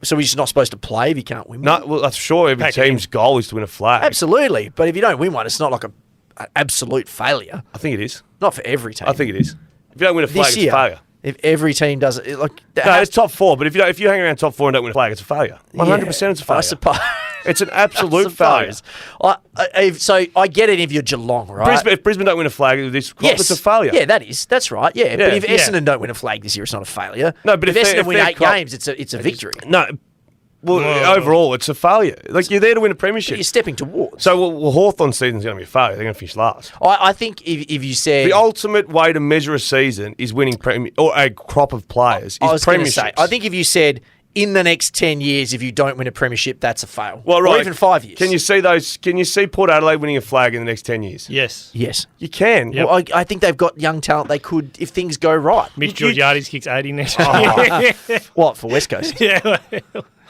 so we're just not supposed to play if you can't win one? No, well, I'm sure every Pack it team's goal is to win a flag. Absolutely, but if you don't win one, it's not like an absolute failure. I think it is. Not for every team. I think it is. If you don't win a flag, this it's year. a failure. If every team does it, like No, it's top 4. But if you hang around top 4 and don't win a flag, it's a failure. 100% it's a failure. I suppose. It's an absolute failure. So I get it if you're Geelong, right? If Brisbane don't win a flag this crop, it's a failure. Yeah, that's right. Yeah, but if Essendon don't win a flag this year, it's not a failure. No, but if Essendon win 8 games, it's a victory. No. Well, overall, it's a failure. Like, you're there to win a premiership. But you're stepping towards. So, Hawthorn's season's going to be a failure. They're going to finish last. I think if you said... The ultimate way to measure a season is winning or a crop of players is premierships. I think if you said, in the next 10 years, if you don't win a premiership, that's a fail. Well, right. Or even 5 years. Can you see Port Adelaide winning a flag in the next 10 years? Yes. You can. Yep. Well, I think they've got young talent. They could, if things go right. Mitch Georgiades kicks 80 next year. What, for West Coast? Yeah.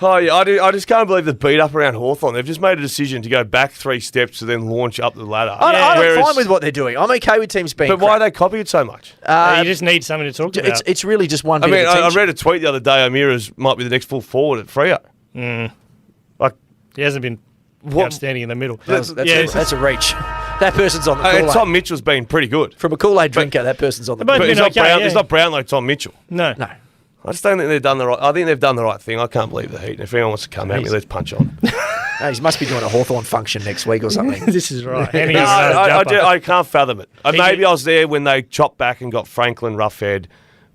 Oh, yeah, I just can't believe the beat up around Hawthorn. They've just made a decision to go back 3 steps to then launch up the ladder. I'm fine with what they're doing. I'm okay with teams being But why are they copying it so much? You just need something to talk about. It's really just one bit I mean, of I attention. read a tweet the other day, O'Meara's might be the next full forward at Freo. Like, he hasn't been outstanding in the middle. That's a reach. That person's on the and Kool-Aid. Tom Mitchell's been pretty good. From a Kool-Aid drinker, that person's on the But But Kool-Aid. he's not okay, brown. yeah. He's not brown like Tom Mitchell. No. No. I just don't think they've done the right. I think they've done the right thing. I can't believe the Heat. And if anyone wants to come at me, let's punch on. No, he must be doing a Hawthorn function next week or something. This is right. Handing No, us a jumper. I can't fathom it. Maybe I was there when they chopped back and got Franklin, Roughhead,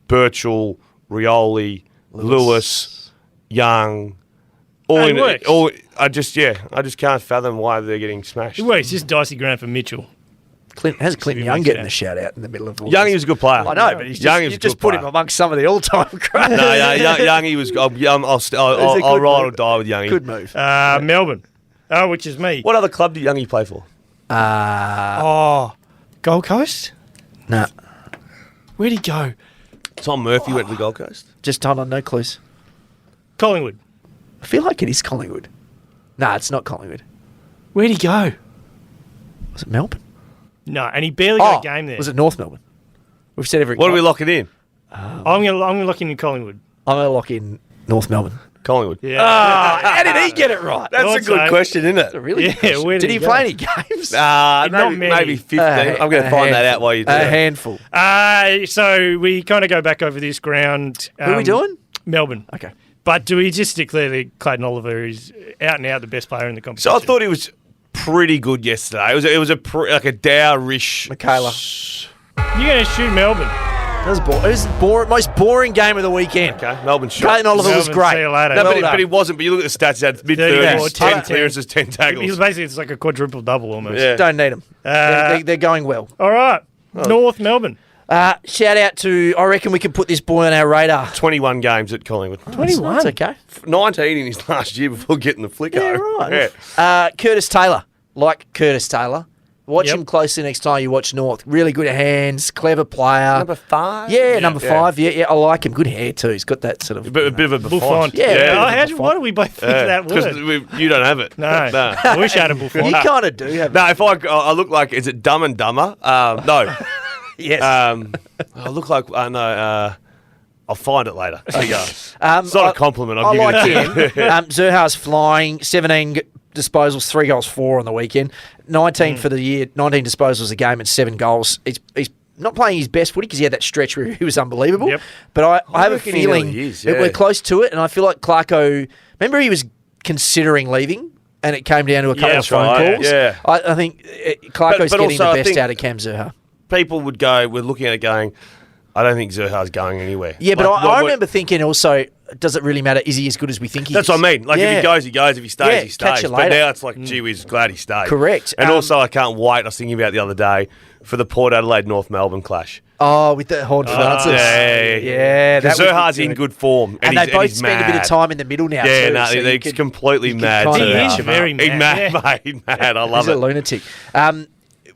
Birchall, Rioli, Lewis, Young. It works. I just can't fathom why they're getting smashed. It works. Just dicey ground for Mitchell. How's Clinton Young getting a shout out in the middle of all Youngie this? was a good player. I know, but you just put him amongst some of the all-time greats. No, Youngie was. I'll ride or die with Youngie. Good move. Melbourne. Oh, which is me. What other club did Youngie play for? Gold Coast? Nah, Where'd he go? Tom Murphy went to the Gold Coast. just hold on, no clues. Collingwood. I feel like it is Collingwood. Nah, it's not Collingwood. Where'd he go? Was it Melbourne? No, and he barely got a game there. Was it North Melbourne? We've said every. What are we locking in? I'm gonna lock in Collingwood. I'm going to lock in North Melbourne. Collingwood. Yeah. How did he get it right? That's a Thought good so. question, isn't it? a really Yeah, good question. where Did did he he play go? any games? Not Maybe many. 15. I'm going to find that out while you do A it. handful. So we kind of go back over this ground. Who are we doing? Melbourne. Okay. But do we just declare that Clayton Oliver is out and out the best player in the competition? So I thought he was pretty good yesterday. It was like a Dowrish. Michaela. You're going to shoot Melbourne. It was the most boring game of the weekend. Okay, Melbourne shot. Clayton Oliver was Melbourne, great. see you later. No, Well but he wasn't. But you look at the stats. He had 34, mid-30s, 10 10. clearances, 10 He was tackles. basically, it's like a quadruple double almost. Yeah. Don't need them. They're going well. All right. North Melbourne. Shout out to, I reckon we can put this boy on our radar. 21 games at Collingwood. 21. That's okay. 19 in his last year before getting the flicker. Yeah, right. Yeah. Curtis Taylor. Like Curtis Taylor. Watch Yep. him closely next time you watch North. Really good hands, clever player. Number 5? Yeah, number 5. Yeah, I like him. Good hair too. He's got that sort of. A bit of a Buffon. Buffon. Yeah. Why do we both think that Because word? you don't have it. No. I wish I had a Buffon. You kind of do have. No, if I look like, is it Dumb and Dumber? No. Yes. I look like, no, I'll find it later. There you go. It's not a compliment. I I'll give like you that. him. Zerha's flying. 17 disposals, 3 goals, 4 on the weekend. 19 for the year. 19 disposals a game and 7 goals. He's not playing his best footy because he had that stretch where he was unbelievable. Yep. But I have a reckon he feeling really is, that yeah. we're close to it, and I feel like Clarko. Remember, he was considering leaving. And it came down to a couple of that's phone right, calls. yeah. I think Clarko's But getting also, I the best think- out of Cam Zerha. People would go, we're looking at it going, I don't think Zerha's going anywhere. Yeah, but Like, I remember thinking also, does it really matter? Is he as good as we think he That's is? what I mean. Like, if he goes, he goes. If he stays, Yeah, he catch stays. you But later. now it's like, gee whiz, glad he stayed. Correct. And also, I can't wait. I was thinking about it the other day for the Port Adelaide North Melbourne clash. Oh, with the Horn Francis. Yeah, Because that would be Zerha's in good form. And he's- they both he's spend a bit of mad. time in the middle now. Yeah, too, no, so you he's could- completely you could mad. kinda He Zerha. is very He's mad. mad, mate. Mad. I love He's it. a lunatic.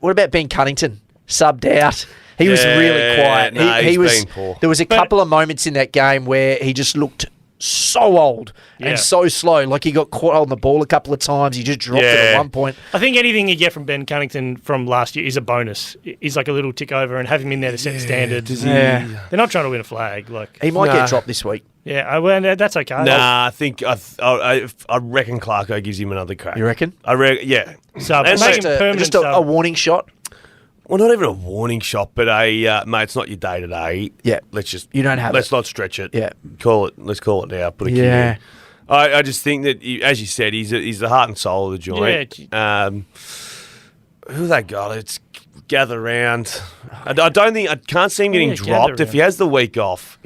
What about Ben Cunnington? Subbed out. He was Yeah, really quiet. no, he he's was. been poor. There was a couple of moments in that game where he just looked so old Yeah. and so slow. Like he got caught on the ball a couple of times. He just dropped it Yeah. at one point. I think anything you get from Ben Cunnington from last year is a bonus. He's like a little tick over, and have him in there to set the standard. Yeah. They're not trying to win a flag. Like, He might Nah. get dropped this week. yeah, well, that's okay. Nah, I think I reckon Clarko gives him another crack. You reckon? Yeah. Sub. And Make so- him permanent Just a sub. warning shot. Well, not even a warning shot, but mate, it's not your day today. Yeah. You don't have Let's it. not stretch it. Yeah. Let's call it now. Put a kid Yeah. in. I just think that, as you said, he's the heart and soul of the joint. Yeah. Who they got? It's gather round. I can't see him getting dropped. If he has the week off,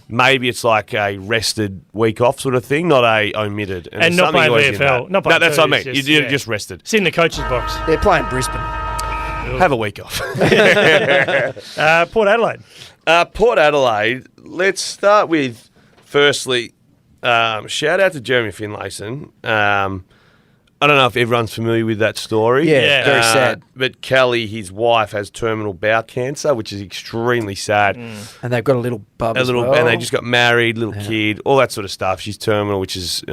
maybe it's like a rested week off sort of thing, not a omitted. And not playing VFL. No, that's what I mean. You're just rested. It's in the coach's box. They're playing Brisbane. Have a week off. Port Adelaide. Port Adelaide. Let's start with, firstly, shout out to Jeremy Finlayson. I don't know if everyone's familiar with that story. Yeah. Very sad. But Kelly, his wife, has terminal bowel cancer, which is extremely sad. And they've got a little bub as well. And they just got married, little kid, all that sort of stuff. She's terminal, which is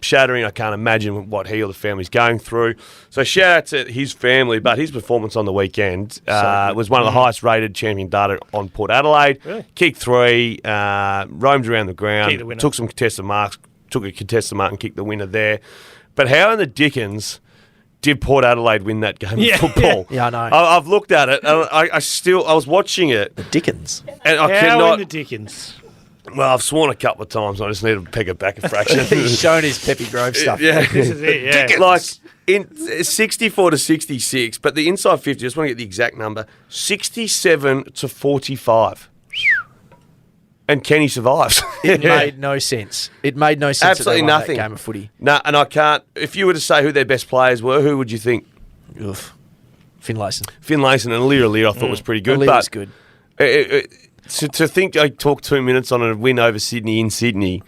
shattering. I can't imagine what he or the family's going through. So shout out to his family, but his performance on the weekend was one of the highest rated champion data on Port Adelaide. Really? Kicked 3, roamed around the ground, Kicked the winner. took some contested marks, took a contested mark and kicked the winner there. But how in the dickens did Port Adelaide win that game of football? Yeah, I know. I've looked at it, and I was watching it. The Dickens. And I How cannot. in the Dickens? Well, I've sworn a couple of times. I just need to peg it back a fraction. He's shown his Peppy Grove stuff. Yeah. This is it, yeah. Like in 64 to 66, but the inside 50, I just want to get the exact number, 67 to 45. And Kenny survives. It made no sense. It made no sense. Absolutely that they won nothing. That game of footy. No, and I can't. If you were to say who their best players were, who would you think? Oof. Finlayson. Finlayson and Lear I thought was pretty good. Lear's But good. to think I talked 2 minutes on a win over Sydney in Sydney,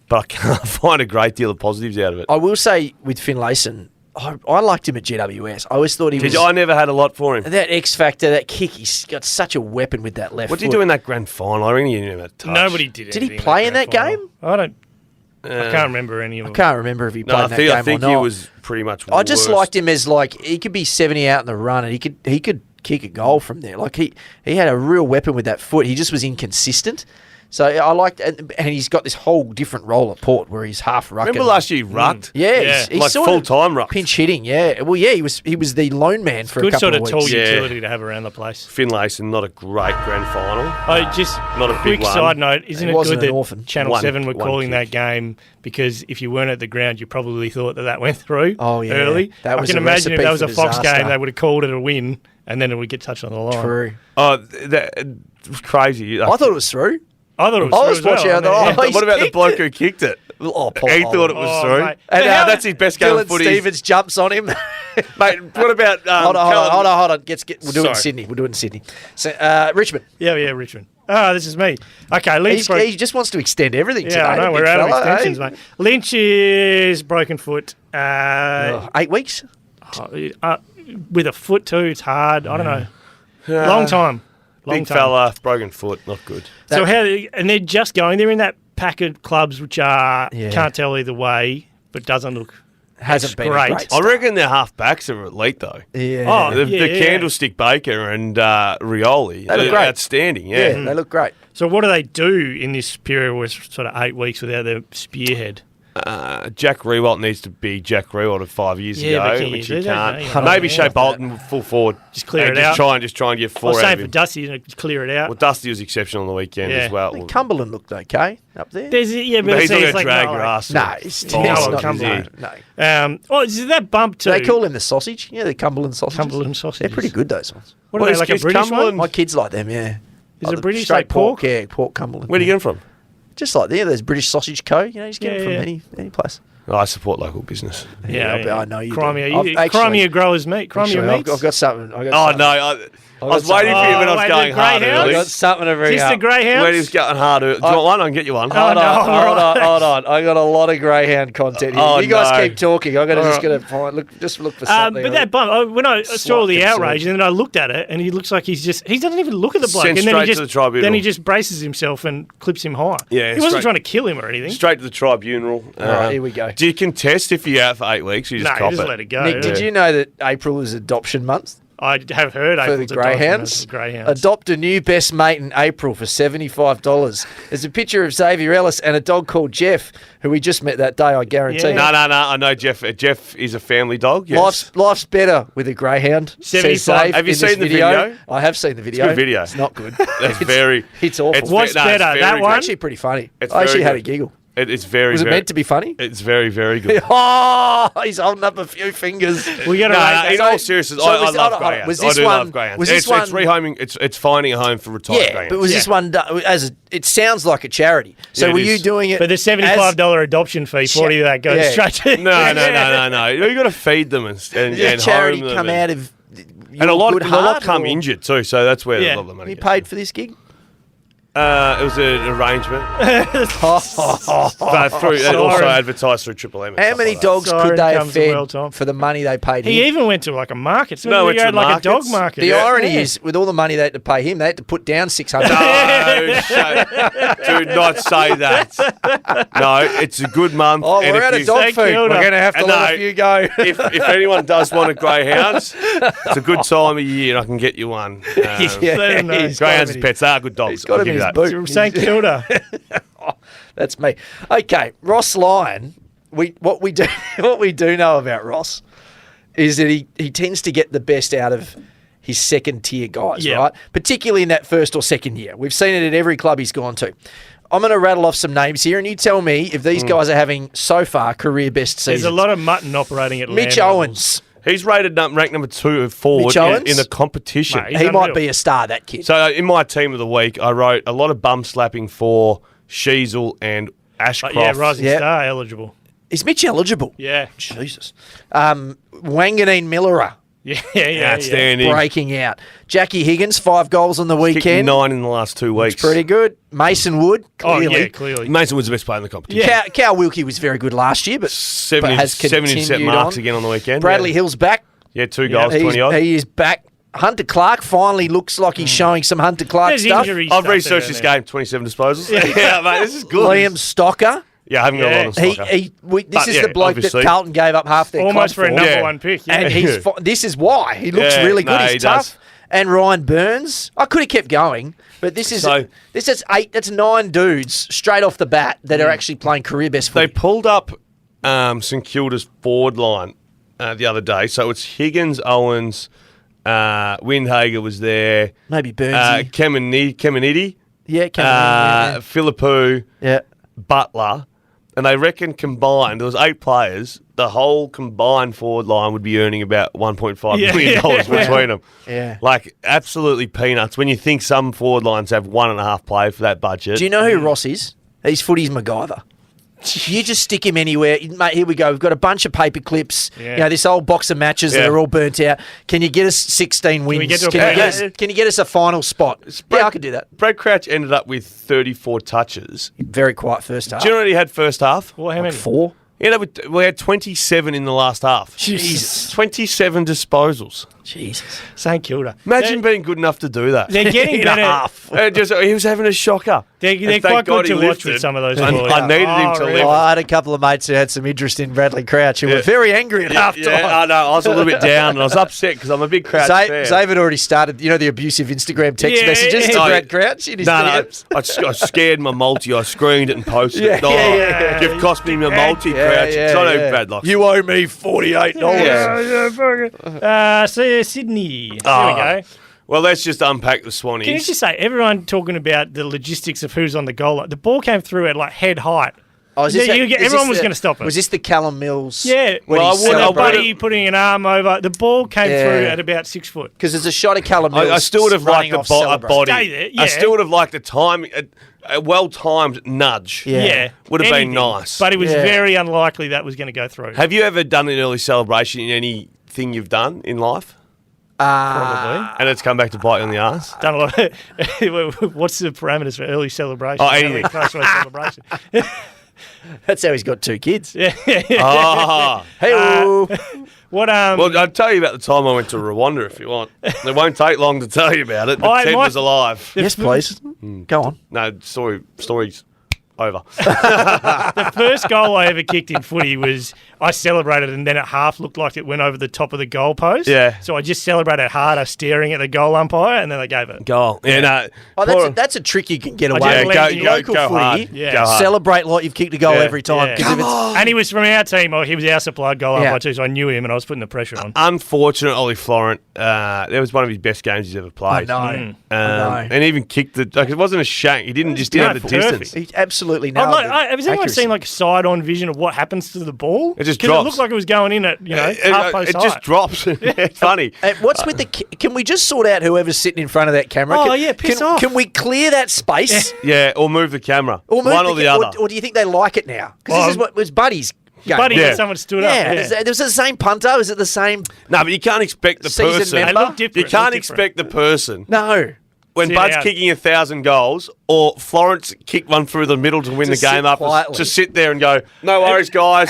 but I can't find a great deal of positives out of it. I will say with Finlayson, I liked him at GWS. I always thought he was... I never had a lot for him. That X factor, that kick, he's got such a weapon with that left What did foot. he do in that grand final? I really didn't have a touch. Nobody did. Did he anything play in grand that final. game? I can't remember any of them. I can't remember if he played No, in that game I think or not. he was pretty much I just worst. liked him as he could be 70 out in the run and he could kick a goal from there. Like he had a real weapon with that foot. He just was inconsistent. So I liked, and he's got this whole different role at Port where he's half rucking. Remember last year he rucked? Yeah, he's Like sort full-time of ruck. pinch hitting. Yeah, well, yeah, he was the lone man for a Good couple sort of of weeks. tall Yeah. utility to have around the place. Finlayson, not a great grand final. Just Not a big quick one. side note, isn't He it wasn't good an that orphan. Channel One- 7 were one calling kick. that game because if you weren't at the ground, you probably thought that went through Oh, yeah. early. That I was can a imagine if recipe that was for a Fox disaster. game, they would have called it a win and then it would get touched on the line. True. Oh, that was crazy. I thought it was through. I thought it was I through was as well. watching I mean, it, yeah. he's What about the kicked bloke it. who kicked it? Oh, Paul He thought it was Oh, through. mate. And But how- that's his best game Dylan of footy. Stevens jumps on him. Mate, what about Hold on. We'll do it in Sorry. Sydney. We'll do it in Sydney. So, Richmond. Yeah, Richmond. Oh, this is me. Okay, Lynch. He just wants to extend everything today. Yeah, I know. the We're big out of fella, extensions, eh? mate. Lynch is broken foot. 8 weeks? With a foot too, it's hard. I don't know. Long time. Big fella, broken foot, not good. So and they're just going. They're in that pack of clubs which are Yeah. can't tell either way, but doesn't look. Hasn't been great. a great I start. reckon their half-backs are elite, though. Yeah. Oh, The yeah. Candlestick Baker and Rioli. They look great. Outstanding, yeah, yeah. they look great. So what do they do in this period where it's sort of 8 weeks without their spearhead? Jack Rewalt needs to be Jack Rewalt of 5 years Yeah, but ago, can you which do he that? can't. No, you Maybe can't. Shea Bolton full forward. Just clear and it out. Just try and get Well, 4 out same of for him. Dusty, clear it out. Well, Dusty was exceptional on the weekend Yeah. as well. I think Cumberland looked okay up there. There's yeah, But but he's see, not it's going to like, drag no, grass. No, or it's fall, no, is it he? comes no, on. no. Oh, is that bump too? Do they call them the sausage? Yeah, the Cumberland sausages. Cumberland sausages. They're pretty good, those ones. What are Well, they, like a is British Cumberland- one? My kids like them, yeah. Is it the British, straight like pork? Yeah, pork Cumberland. Where do you get them from? Just like there's British Sausage Co. You know, you just get Yeah, them yeah. from any place. Oh, I support local business. Yeah, I know you do. Crimea, I've Crimea growers meat. Crimea Actually, meats. I've got something. Oh, no. I was waiting for you when I was wait, going the hard greyhounds? early. I've got something to Is bring this up. the greyhounds? When he was going hard early. Do you want one? I can get you one. Hold no, on. I got a lot of greyhound content here. Oh, you guys no. keep talking. I got to All just right. gonna find look for something. But that bump, when I saw all the Slight outrage, concern. and then I looked at it, and he looks like he doesn't even look at the bloke, Sent and then straight he to just the tribunal. then he just braces himself and clips him high. Yeah, he wasn't straight- trying to kill him or anything. Straight to the tribunal. All right, here we go. Do you contest if you're out for 8 weeks? Or you just No, cop just it? let it go. Nick, did you know that April is adoption month? I have heard for the Greyhounds. Adopt a new best mate in April for $75. There's a picture of Xavier Ellis and a dog called Jeff, who we just met that day, I guarantee. Yeah. No. I know Jeff. Jeff is a family dog. Yes. Life's better with a Greyhound. 75. Have you seen the video? I have seen the video. It's a good video. It's not good. It's awful. What's better, that one? Actually pretty funny. It's I actually very had a good. giggle. It's very. Was it meant to be funny? It's very, very good. Oh, he's holding up a few fingers. We got to rate in that. all seriousness, I love greyhounds. Was this I do one? love greyhounds. Was this It's one? rehoming. It's finding a home for retired Yeah, greyhounds. but was this one it sounds like a charity? So Yeah, it were you is. doing it? But the $75 adoption fee, 40 of that goes Yeah. straight to No. You got to feed them and Did charity home them come out of and a lot heart, come or injured too. So that's where Yeah. a lot of the money You goes. paid for this gig? It was an arrangement. But through, and also advertised through Triple M. and How stuff many like that. dogs Siren could they have comes as well, fed Tom. for the money they paid him? He even went to like a market. So No, he went to had like a dog markets. market. The irony Yeah. is, with all the money they had to pay him, they had to put down 600. Do not say that. No, it's a good month. Oh, and we're if out of you- dog Thank food. you. We're going to have to And let no, a few go. if anyone does want a greyhounds, it's a good time of year and I can get you one. Let him know. Greyhounds as pets are good dogs. He's got I'll him give in you his that. boot. From St Kilda. That's me. Okay, Ross Lyon. What we do know about Ross is that he tends to get the best out of his second tier guys, Yeah. right? Particularly in that first or second year. We've seen it at every club he's gone to. I'm going to rattle off some names here, and you tell me if these guys are having so far career best seasons. There's a lot of mutton operating at Mitch land Owens. He's rated ranked number 2 forward Mitch Owens? in the competition. Mate, He's He might unreal. be a star, that kid. So in my team of the week, I wrote a lot of bum slapping for Sheasel and Ashcroft. Yeah, Rising Yeah. Star eligible. Is Mitch eligible? Yeah. Jesus. Wanganeen Millerer Yeah. Outstanding. breaking out. Jackie Higgins, 5 goals on the Kicking weekend. 9 in the last 2 weeks. Pretty good. Mason Wood, Oh, clearly. yeah, clearly. Mason was the best player in the competition. Yeah. Cal Wilkie was very good last year, but 70 has set continued marks on. again on the weekend. Bradley yeah. Hill's back. Yeah, 2 goals, 20 odd. He is back. Hunter Clark finally looks like he's showing some Hunter Clark There's stuff. injury I've stuff researched there, this man. game, 27 disposals. Yeah, mate, this is good. Liam Stocker. Yeah, I haven't got a lot on This Stocker. is yeah, the bloke obviously. that Carlton gave up half their Almost for club a number Yeah. one pick. Yeah. And this is why. He looks Yeah, really good. no, He's he tough. does. And Ryan Burns. I could have kept going, but this is So- 8. That's 9 dudes straight off the bat that are actually playing career best They footy. pulled up St Kilda's forward line the other day. So it's Higgins, Owens, Windhager was there. Maybe Burnsy. Kemenidi, Yeah, Philippou, yeah. Butler. And they reckon combined, there was 8 players, the whole combined forward line would be earning about $1.5 million between them. Yeah. Like, absolutely peanuts. When you think some forward lines have 1.5 players for that budget. Do you know who Ross is? He's footy's MacGyver. You just stick him anywhere. Mate, here we go. We've got a bunch of paper clips. Yeah. You know, this old box of matches that Yeah. are all burnt out. Can you get us 16 wins? we get to a Can you get us a final spot? Yeah, I could do that. Brad Crouch ended up with 34 touches. Very quiet first half. Do you know what he had first half? Well, how many? 4? He ended up with, we had 27 in the last half. Jesus. 27 disposals. Jesus. St Kilda. Imagine being good enough to do that. They're getting In a better. half. He was having a shocker. They're And quite thank good God to he watch lifted. with some of those I boys. I needed him to really? lift. Well, I had a couple of mates who had some interest in Bradley Crouch who were very angry at half time. Yeah, I know. I was a little bit down and I was upset because I'm a big Crouch fan. Zave had already started, the abusive Instagram text Yeah, messages to yeah. Brad Crouch in his No, DMs. I scared my multi. I screened it and posted Yeah, it. Oh, yeah. you've cost me my multi, Crouch. Yeah, It's not yeah. even bad luck. You owe me $48. So Sydney. Oh. There we go. Well, let's just unpack the Swannies. Can you just say, everyone talking about the logistics of who's on the goal line. The ball came through at like head height. Oh, is Yeah, this you get- is everyone this was the- gonna stop it. Was this the Callum Mills? Yeah. When Well, he I wouldn't- Well, I buddy putting an arm over. The ball came Yeah. through at about 6 foot. Because there's a shot of Callum Mills. I still would have liked running a off celebrating. body. Stay there, yeah. I still would have liked a time, a well-timed nudge. Yeah. Yeah. Would have been Anything. nice. But it was Yeah. very unlikely that was going to go through. Have you ever done an early celebration in anything you've done in life? Probably. And it's come back to bite you in the ass? Done a lot of, what's the parameters for early celebration? Oh, anything. Close-range celebration. That's how he's got 2 kids. Yeah. Ah. Hey, What, Well, I'll tell you about the time I went to Rwanda if you want. It won't take long to tell you about it, but Ted was alive. yes, please. Go on. No, stories. Over. The first goal I ever kicked in footy was I celebrated and then at half looked like it went over the top of the goalpost. Yeah. So I just celebrated harder staring at the goal umpire and then they gave it. Goal. Yeah, no. That's a trick you can get away just with. let In you local go footy, hard. Yeah. Go hard. celebrate like you've kicked a goal Yeah. every time. Yeah. 'cause if it's, And he was from our team. He was our supplied goal Yeah. umpire too, so I knew him and I was putting the pressure on. Unfortunate, Ollie Florent. That was one of his best games he's ever played. I know. I know. And even kicked it wasn't a shank. He didn't didn't have the perfect. distance. He absolutely Oh, nailed like, it. has anyone Accuracy. seen like a side-on vision of what happens to the ball? It just 'Cause drops. It looked like it was going in at half post It height. just drops. It's funny. What's with the? Can we just sort out whoever's sitting in front of that camera? Oh, Can- yeah, piss can, off. Can we clear that space? Yeah, or move the camera. Or move One or the ca- other. Or do you think they like it now? Because Well, this is what was Buddy's game. Buddy, Yeah. when someone stood Yeah, up. is it the same punter? Is it the same? No, but you can't expect the Seasoned person. member? They look different. You They can't look expect the person No. when Sit Bud's out. kicking 1,000 goals or Florence kicked one through the middle to win To the game sit up, quietly. to sit there and go, no worries, guys.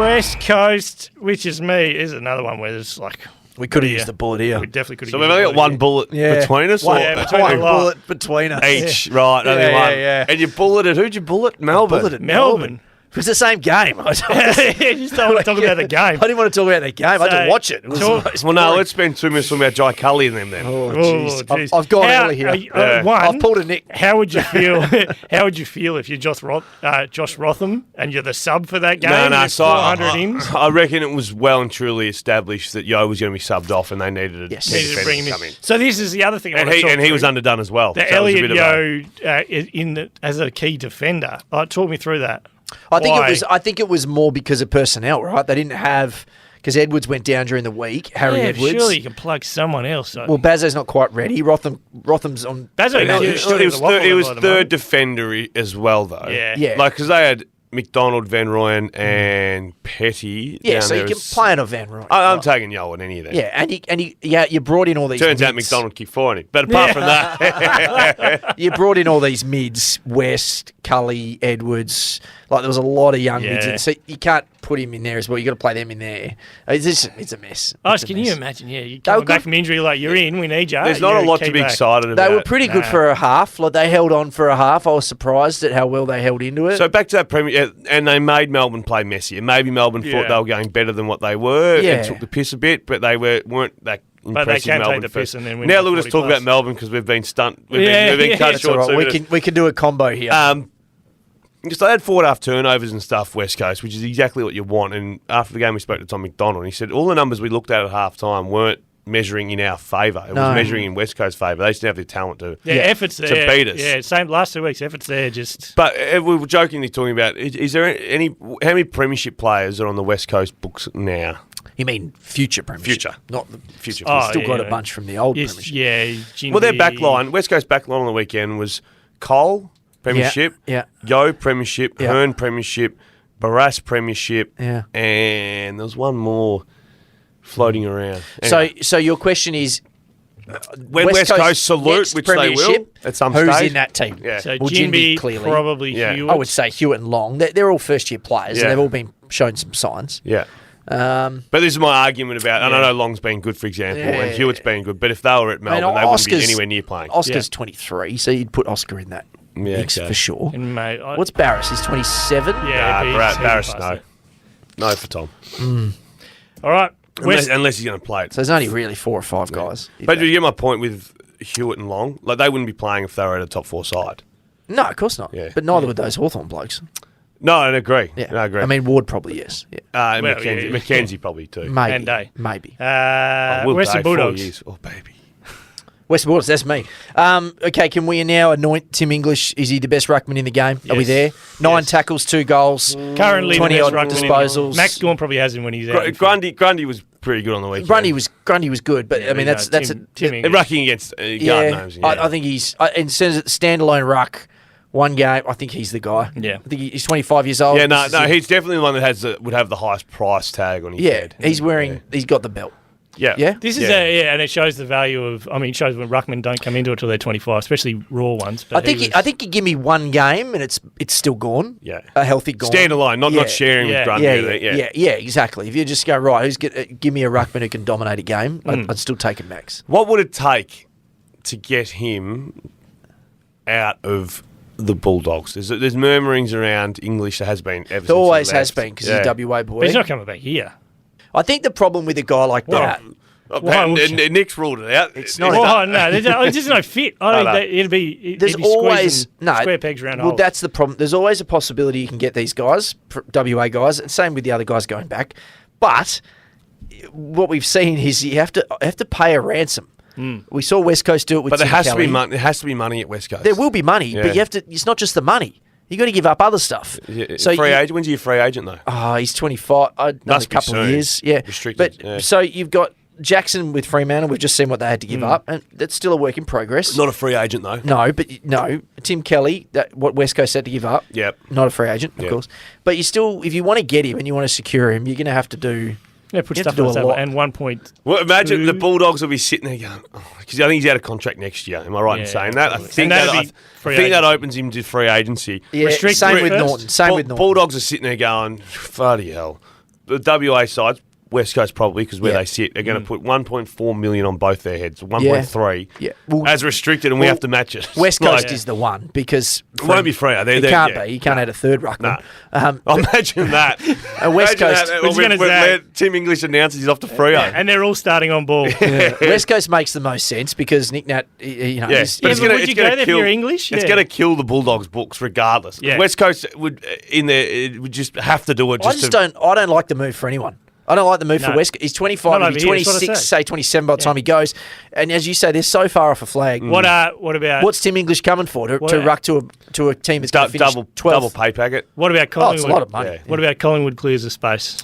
West Coast, which is me, is another one where there's like We could have Yeah. used the bullet here. we definitely could have. So we've only got one bullet between us? One, or- Yeah, between one the lot. bullet between us. Each, right, only Yeah, one. yeah, yeah. And you bulleted, who'd you bullet? Melbourne. Bullet at Melbourne. It was the same game. I You just don't want to talk about the game. I didn't want to talk about the game. I had So, to watch it. It was talk- the most Well, no, boring. let's spend 2 minutes talking about Jai Cully and them then. Oh, Oh, jeez. jeez. I've gone How- early here. Yeah. One, I've pulled a nick. How would you feel? How would you feel if you're Josh Rotham and you're the sub for that game? No, and no. there's So 400 ins. I reckon it was well and truly established that Yo was going to be subbed off, and they needed a Yes. Needed to defender bring him to in. come in. So this is the other thing. I And want to talk he was through. underdone as well. The So it was a Elliot bit of Yo as a key defender. Talk me through that. I think Why? I think it was more because of personnel, right? They didn't have because Edwards went down during the week. Harry Yeah, Edwards. surely you can plug someone else. Well, Bazzo's not quite ready. Rotham's on. Bazzo a- is It was, at the it was Waffle at the third moment. defender as well, though. Yeah. Yeah. Like, because they had McDonald, Van Rooyen, and Petty. Yeah, down so you there can as- play on a Van Rooyen. I'm taking Yo on any of them. Yeah, and you brought in all these. Turns out mids. McDonald kicked 4 on him. But apart from that, You brought in all these mids: West, Cully, Edwards. Like there was a lot of young mids, Yeah. in, so you can't put him in there as well. You got to play them in there. It's a mess. Oh, It's a can you mess. imagine? Yeah, you They were coming back good. from injury, like you're in. We need you. there's not You're a lot key to be back. excited about. They were pretty good Nah. for a half. Like they held on for a half. I was surprised at how well they held into it. So back to that Premier, and they made Melbourne play messier. Maybe Melbourne Yeah. thought they were going better than what they were Yeah. and took the piss a bit, but they weren't that But they impressive. can take Melbourne the first. piss and then win Now by look, let's 40 talk plus. about Melbourne because we've been stunned. We've Yeah, been yeah. cut That's short. all right. 2 minutes. We can do a combo here. Because they had 4.5 turnovers and stuff, West Coast, which is exactly what you want. And after the game, we spoke to Tom McDonald. And he said all the numbers we looked at half time weren't measuring in our favour. It No. was measuring in West Coast favour. They just didn't have the talent to. Yeah, efforts to there. beat us. Yeah, same last 2 weeks. Efforts there. Just But we were jokingly talking about is there any how many premiership players are on the West Coast books now? You mean future premiership? Future. Not the Future. Oh, Still got yeah. a bunch from the old yes, premiership. yeah. Well, their Gingy. back line, West Coast back line on the weekend was Cole, Premiership, Yeah. Yo, Premiership, Yeah. Hearn, Premiership, Barras, Premiership, Yeah. and there was one more floating around. So your question is, when West Coast salute, next which they will premiership, at some who's stage. in that team? Yeah. So Well, Ginby, Ginby, clearly. probably Yeah. Hewitt. I would say Hewitt and Long. They're all first-year players, Yeah. and they've all been shown some signs. Yeah. Um, But this is my argument about, and I Yeah. know Long's been good, for example, Yeah. and Hewitt's been good, but if they were at Melbourne, they wouldn't be Oscar's- anywhere near playing. Oscar's 23, so you'd put Oscar in that mix okay. for sure. And mate, What's Barris? He's 27. yeah, Nah, he's Barras, past no. it. No for Tom. All right, Unless he's going to play it. So there's only really 4 or 5 guys. But you get my point with Hewitt and Long? Like, they wouldn't be playing if they were at a top 4 side. No, of course not. Yeah. But neither would those Hawthorn blokes. No, I agree. Yeah. No, I agree. I mean, Ward probably yes. Yeah. And Well, Mackenzie, yeah. Mackenzie probably too. Maybe. And Day. Maybe. Will Western Day, 4 Bulldogs. years. Oh, baby. Western Bulldogs, that's me. Okay, can we now anoint Tim English? Is he the best ruckman in the game? Are we Yes. there? 9 Yes. tackles, 2 goals. Currently, 20 the odd best ruckman in- disposals. Max Gawn probably has him when he's out. Grundy was pretty good on the weekend. Grundy was good, but I mean that's Tim a English. Rucking against guard names. Yeah. I think he's in terms of standalone ruck. One game, I think he's the guy. Yeah. I think he's 25 years old. Yeah, This no, is it. he's definitely the one that would have the highest price tag on his Yeah, head. he's wearing. He's got the belt. Yeah. Yeah? This is and it shows the value of. I mean, it shows when ruckmen don't come into it till they're 25, especially raw ones. But I think you give me one game and it's still gone. Yeah. A healthy gone. Standalone, not Yeah. sharing Yeah. with Grundy. Yeah, exactly. If you just go right, give me a ruckman who can dominate a game, I'd still take a Max. What would it take to get him out of the Bulldogs. There's murmurings around English. There has been ever since There always he left. has been because he's a WA boy. But he's not coming back here. I think the problem with a guy like that, And Nick's ruled it out. It's not- Oh, no, there's no fit. I No, think it'd be there's always square pegs around Well, holes. that's the problem. There's always a possibility you can get these guys, WA guys, and same with the other guys going back. But what we've seen is you have to pay a ransom. We saw West Coast do it with. But there Tim has to Kelly. be money. There has to be money at West Coast. There will be money, Yeah. but you have to. It's not just the money. You got to give up other stuff. So free agent. When's your free agent though? Oh, he's 25. Another Must be couple of soon. years. Yeah. Restricted, But yeah. so you've got Jackson with Fremantle. We've just seen what they had to give up, and that's still a work in progress. Not a free agent though. No. Tim Kelly, what West Coast had to give up. Yep. Not a free agent, of Yep. course. But you still, if you want to get him and you want to secure him, you're going to have to do. Yeah, put you have stuff to do on the a table. lot. And 1 point. Well, imagine the Bulldogs will be sitting there going, because I think he's out of contract next year. Am I right in Yeah, saying that? I absolutely. think, And that'd be free I think that agency. opens him to free agency. Yeah, Restricted same with first. Norton. Same with Norton. Bulldogs are sitting there going, bloody hell. The WA side, West Coast probably, because where Yeah. they sit, they're going to put 1.4 million on both their heads, 1.3 Yeah. Well, as restricted, and we have to match it. West Coast Like, is the one because it won't be free. He can't be. He can't add a third ruckman. Imagine that. West Imagine Coast- that, We're just gonna when say- Tim English announces he's off to Freo. And they're all starting on ball. West Coast makes the most sense because Nick Nat, Yeah, he's- but Yeah, it's but gonna, would it's you gonna go there if kill, you're English? It's Yeah. going to kill the Bulldogs' books regardless. Yeah. West Coast would in there it would just have to do it. Just to, I don't like the move for anyone. I don't like the move for No. West. He's 25, Not he'll be over here, that's what I 26, say. say 27 by the time he goes. And as you say, they're so far off a flag. What about What's Tim English coming for? To What- ruck to a team that's going to finish 12th? double pay packet. what about Oh, Collingwood? it's a lot of money. Yeah. What about Collingwood clears the space?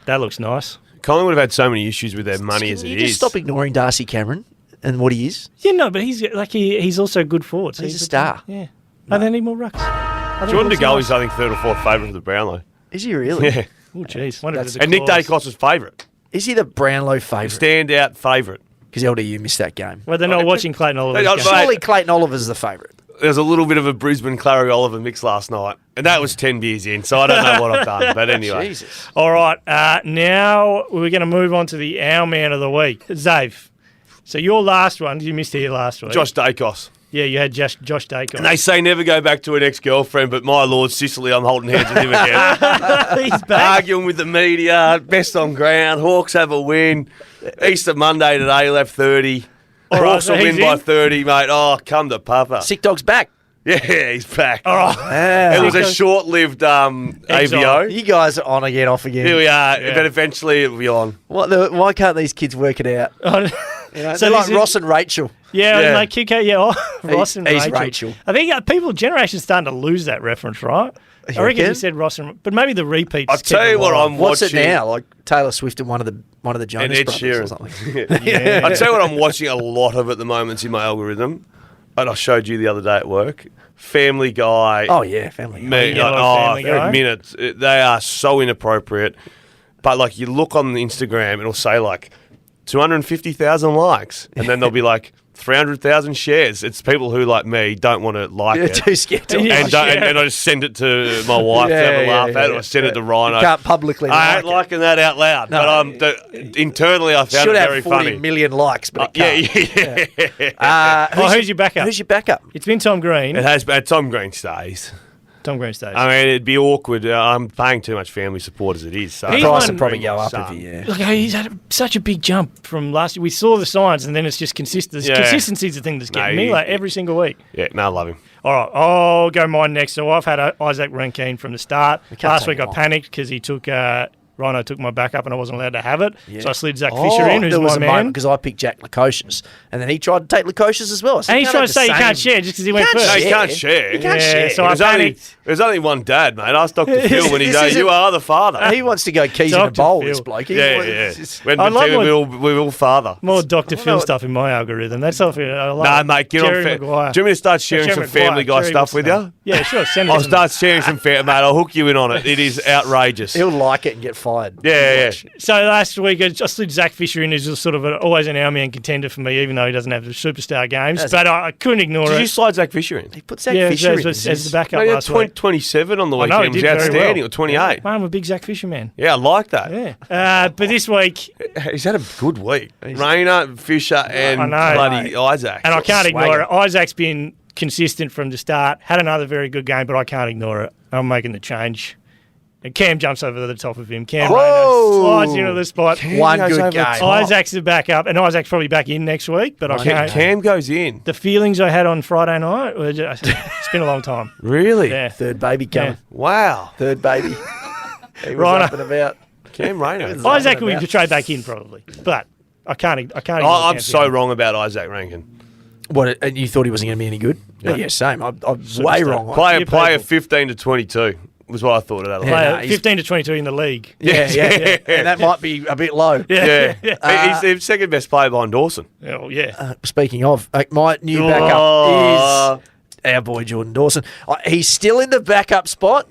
That looks nice. Collingwood have had so many issues with their money Can as you it just is. stop ignoring Darcy Cameron and what he is? Yeah, no, but he's also good forward. So He's a star. Yeah. Oh, they need more rucks. Jordan De Gaulle is, I think, third or fourth favourite for the Brownlow. Is he really? Yeah. Oh, jeez. Wonder if there's a And Nick clause. Dacos is favourite. Is he the Brownlow favourite? Standout favourite. Because LDU missed that game. Well, they're not watching Clayton Oliver's They- game. Right. Surely Clayton Oliver's the favourite. There's a little bit of a Brisbane Clary Oliver mix last night, and that was 10 beers in, so I don't know what I've done. But anyway. Jesus. All right, now we're going to move on to the Our Man of the Week. Zave, so your last one, you missed here last week. Josh Dacos. Yeah, you had Josh Dacos. And they say never go back to an ex-girlfriend, but my Lord, Sicily, I'm holding hands with him again. He's back. Arguing with the media, best on ground, Hawks have a win. Easter Monday today, left 30. All right, Hawks so will win he's by in? 30, mate. Oh, come to Papa. Sick Dog's back. Yeah, he's back. All right. It was a short-lived AVO. You guys are on again, off again. Here we are, Yeah. but eventually it'll be on. Why can't these kids work it out? You know, So they're like this is- Ross and Rachel. Yeah, Yeah. like Kiko, yeah, Ross and he's Rachel. Rachel. I think generation's starting to lose that reference, right? I reckon reckon? you said Ross and, but maybe the repeats. I'll tell you what I'm What's watching. it now? Like Taylor Swift and one of the Jonas And Ed Brothers Sheeran. or something. Yeah. I'll tell you what I'm watching a lot of at the moment. It's in my algorithm. And I showed you the other day at work. Family Guy. Oh yeah, Family Guy. Me, You love Family Guy? minutes. They are so inappropriate. But like you look on the Instagram, it'll say like 250,000 likes, and then there'll be like 300,000 shares. It's people who like me don't want to like You're it. too scared to Yeah. watch. And I just send it to my wife to have a laugh at it, or send it to Ryan. You can't publicly I like ain't liking that out loud, No. but internally I found Should it have very 40 funny. million likes, but it can't. Yeah. Who's your backup? Who's your backup? It's been Tom Green. It has been Tom Green stays. Tom Green stays. I mean, it'd be awkward. I'm paying too much family support as it is. So He Price won- would probably go up Son. if he. Look, he's had such a big jump from last year. We saw the signs, and then it's just consistent. Yeah. Consistency is the thing that's getting me, like every single week. Yeah, no, I love him. All right, I'll go mine next. So I've had Isaac Rankine from the start. can't Last take week I him off. panicked because he took Rhino took my backup and I wasn't allowed to have it. Yeah. So I slid Zach Fisher in, who's there was my a moment man. because I picked Jack Lukosius, and then he tried to take Lukosius as well. I said, And he's "Can't trying have to the say you can't same-" share just because he went Can't first. No, you share. can't share. You can't Yeah, share. so I panicked. There's only one dad, mate. Ask Dr. Phil when he's This isn't- you are the father. He wants to go keys in a Dr. bowl, Phil. this bloke. He Yeah, wants- yeah. it's- When I like we all father. More Dr. Phil what- stuff in my algorithm. That's all. I like Nah, it. mate, get Jerry on. Maguire. Do you want me to start sharing Jerry some Maguire. Family Guy Jerry, stuff what's with his you? name? Yeah, sure. Send it I'll to me. start sharing some mate. I'll hook you in on it. It is outrageous. He'll like it and get fired. Yeah. So last week I just slid Zach Fisher in, who's just sort of always an our man contender for me, even though he doesn't have the superstar games. Has But I couldn't ignore Did it. you slide Zach Fisher in? He put Zach Yeah, Fisher in. as the backup No, he had last week. 27 on the I know, weekend. he It did was very outstanding. well. Or 28. Man, I'm a big Zach Fisher man. Yeah, I like that. Yeah. But this week, He's had a good week. Rayner, Fisher, and I know. bloody Isaac. and I can't Swagger. ignore it, Isaac's been consistent from the start. Had another very good game, but I can't ignore it. I'm making the change. And Cam jumps over the top of him. Cam Rayner slides into the spot. One good game. Isaac's the backup, and Isaac's probably back in next week, but I can't. Cam goes in. The feelings I had on Friday night, it's been a long time. Really? Yeah. Third baby coming. Wow. Third baby. He was Rhino. up and about. Cam Rayner. Isaac will be trade back in probably, but I can't. ignore I'm Cam so Rayner. wrong about Isaac Rankin. What? And you thought he wasn't going to be any good? Yeah, same. I'm way wrong. Player people. 15 to 22 was what I thought of that. Player no, he's- 15 to 22 in the league. Yeah. And that might be a bit low. Yeah. He's the second best player behind Dawson. Oh, yeah. Speaking of, my new backup is our boy Jordan Dawson. He's still in the backup spot,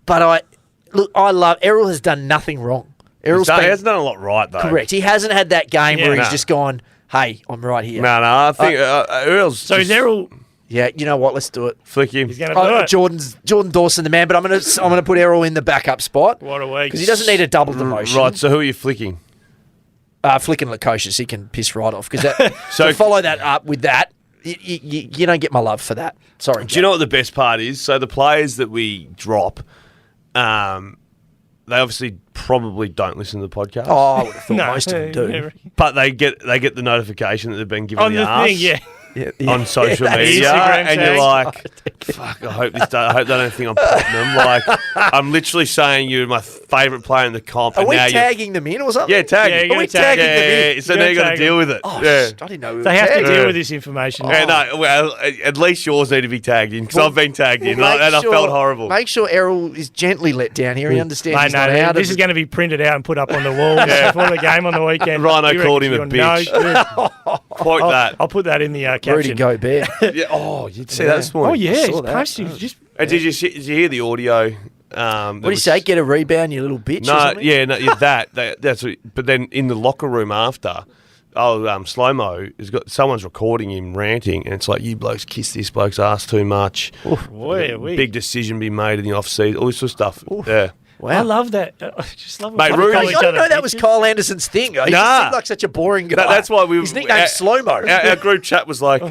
but I love Errol has done nothing wrong. He hasn't done a lot right, though. correct. He hasn't had that game Yeah. where he's No. just gone, hey, I'm right here. No, I think Earl's So just is Errol? Yeah, you know what? Let's do it. flick him. He's going to do it. Jordan Dawson, the man, but I'm gonna put Errol in the backup spot What a week. because he doesn't need a double demotion. Right, so who are you flicking? Flicking Lukosius, he can piss right off because So- to follow that up with that, you don't get my love for that. Sorry. Do you know what the best part is? So the players that we drop, they obviously probably don't listen to the podcast. Oh, I would have thought No. most of them do. Yeah. But they get the notification that they've been given On the arse thing, yeah. on social that is media, Instagram and you're tag. like, "Fuck! I hope they don't think I'm putting them." Like, I'm literally saying you're my favourite player in the comp. Are and we now tagging them in or something? Yeah, tag. Yeah, it. you're Are we gonna tag tagging them. them in? Yeah, so You're now you got gonna to tag deal them. with it. Oh, yeah. I didn't know. We They were have to tagging. deal with this information. Yeah, no, well, at least yours need to be tagged in because I've been tagged in, Make and I sure- felt horrible. Make sure Errol is gently let down here. He understands Mate, he's not no, out this of is going to be printed out and put up on the wall before the game on the weekend. Rhino You called reckon him a you're bitch. Quote that. I'll put that in the Rudy caption. Gobert. Yeah, oh, you'd see that this Oh, morning. yeah, I he's saw that. posting. Just Did you hear the audio? What do you say? Get a rebound, you little bitch. or No, something? yeah, that's. What, but then in the locker room after, slow mo has got someone's recording him ranting, and it's like, you blokes kiss this bloke's ass too much. boy, Big decision be made in the off season, all this sort of stuff. Yeah. Wow. I love that. I just love it. Mate, when Rudy- people I call each didn't other know that was bitches. Kyle Anderson's thing. He just Nah. seemed like such a boring guy. That's why His nickname's Slow Mo. Our group chat was like,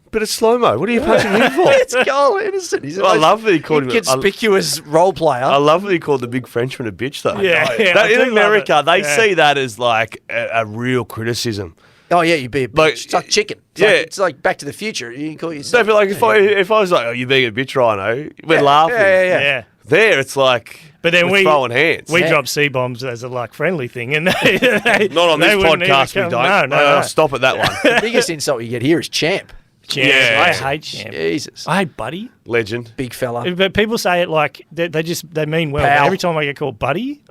but it's slow mo. What are you punching him for? It's Kyle Anderson. He's the I most love that he called him. inconspicuous role player. I love that he called the big Frenchman a bitch, though. Yeah, yeah, That- I do in love America, it. they Yeah. see that as like a real criticism. Oh yeah, you'd be a bitch. Like, It's like chicken. It's yeah. it's like Back to the Future. You can call So yourself. if, like, if I was like, oh, you being a bitch, Rhino, we're Yeah, laughing. yeah. Yeah. There, it's like, But then we're we throwing hands. We Yeah. drop C-bombs as a friendly thing, and they, Not on they this wouldn't even podcast, we come- don't. No, no. Stop at that one. The biggest insult you get here is champ. Champ. Yeah. I hate champ. Jesus, I hate buddy. Legend. big fella, But people say it like they mean well. Pal. But every time I get called buddy,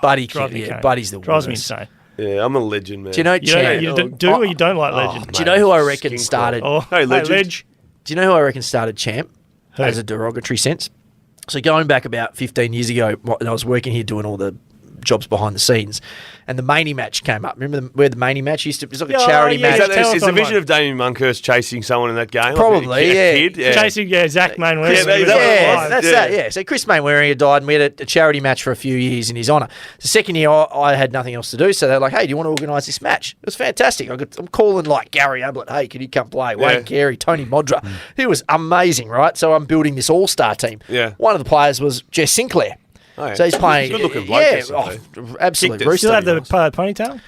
buddy. drives me Yeah, insane. buddy's the drives me worst. insane. Yeah, I'm a legend, man. Do you know You champ? don't, you do or you don't like legend. Do you know who I reckon Skin started? Oh, Hey, legend. Ledge. Do you know who I reckon started champ Who? as a derogatory sense? So going back about 15 years ago, when I was working here doing all the jobs behind the scenes, and the Maney match came up. Remember where the Maney match used to? It was like a Yeah, charity yeah, Is match. that Tell is us the on vision one. of Damien Monkhurst chasing someone in that game? Probably, Like a yeah. kid? Yeah. Chasing, Zach Mainwaring. Yeah, that was Yeah, right. that's Yeah. that. Yeah. So Chris Mainwaring had died, and we had a charity match for a few years in his honour. The second year, I had nothing else to do, so they're like, "Hey, do you want to organise this match?" It was fantastic. I'm calling like Gary Ablett. Hey, can you come play? Wayne Carey, Tony Modra. It was amazing, right? So I'm building this all-star team. Yeah. One of the players was Jess Sinclair. Oh, yeah. So he's playing. Good-looking bloke, Yeah, Jess Sinclair. absolute Kicked it. rooster. Still have the ponytail?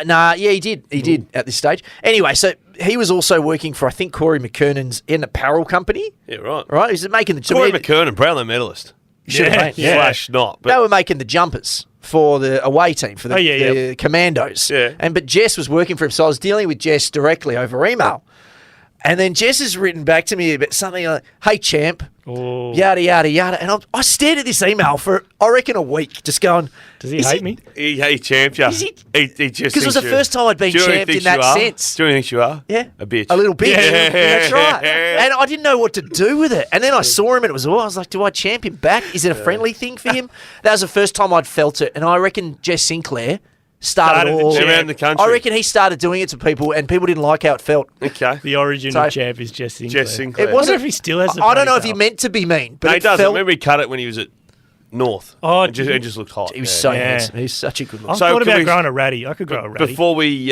Nah, yeah, he did. He did at this stage. Anyway, so he was also working for, I think, Corey McKernan's an apparel company, Yeah, right. right? He was making the Corey McKernan, Brownlow medalist. Should have been, yeah. Slash not. They But were making the jumpers for the away team, for the, Oh, yeah, the Commandos. Yeah. But Jess was working for him, so I was dealing with Jess directly over email. And then Jess has written back to me about something like, "Hey, champ, Oh. yada, yada, yada." And I stared at this email for, I reckon, a week, just going, Does he is hate me? he champed you. Is he- He just 'Cause it was thinks the you- first time I'd been Do you know what he champed in thinks that you are? sense. Do you know who he thinks you are? Yeah. A bitch. A little bitch. Yeah. That's right. And I didn't know what to do with it. And then I saw him and it was, I was like, do I champ him back? Is it a friendly thing for him? That was the first time I'd felt it. And I reckon Jess Sinclair started Started the all champ. Around the country. I reckon he started doing it to people and people didn't like how it felt. Okay. The origin So- of champ is Jess Sinclair. Jess Sinclair. It I wonder wasn't. if he still has the I don't know if he ponytail. meant to be mean, but No, he it doesn't. felt. Remember he cut it when he was at North. Oh, it just looked hot. He was so Yeah. handsome. He's such a good I've look. So thought can about we- growing a ratty. I could grow a ratty. Before we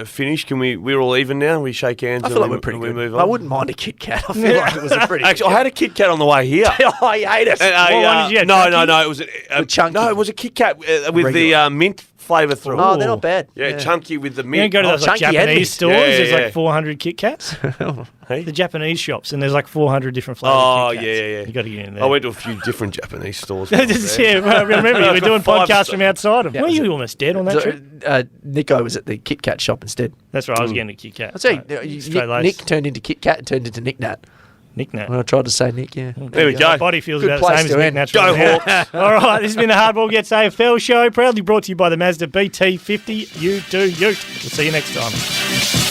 finish, we're all even now? We shake hands I and feel like we, we're pretty and we good. move on? I wouldn't mind a Kit Kat. I feel like it was a pretty Actually, I had a Kit Kat on the way here. I hate it. And What one did you get, no, Chunky? it was The Chunky. No, it was a Kit Kat with Regular. the mint flavour through. Oh, it. they're not bad. Yeah, chunky with the You mint. don't go to those like, Chunky had Japanese me. stores. Yeah, There's yeah. like 400 Kit Kats. Hey? The Japanese shops, and there's like 400 different flavors. Oh, Kit Kats. yeah. You got to get in there. I went to a few different Japanese stores. when I was there. yeah, well, I remember you were doing Five podcasts stars. from outside of. Yeah, Were was you it- almost dead on that So, trip? Nico was at the Kit Kat shop instead. That's right. I was getting a Kit Kat. I say, Straight lace. Nick turned into Kit Kat and turned into Nick Nat. Nick Nat. When I tried to say Nick, yeah. There we go. My body feels Good about the place same as to Nick end. Natural. Go now. Hawks. All right, this has been the Hardball Gets AFL show, proudly brought to you by the Mazda BT50. You do you. We'll see you next time.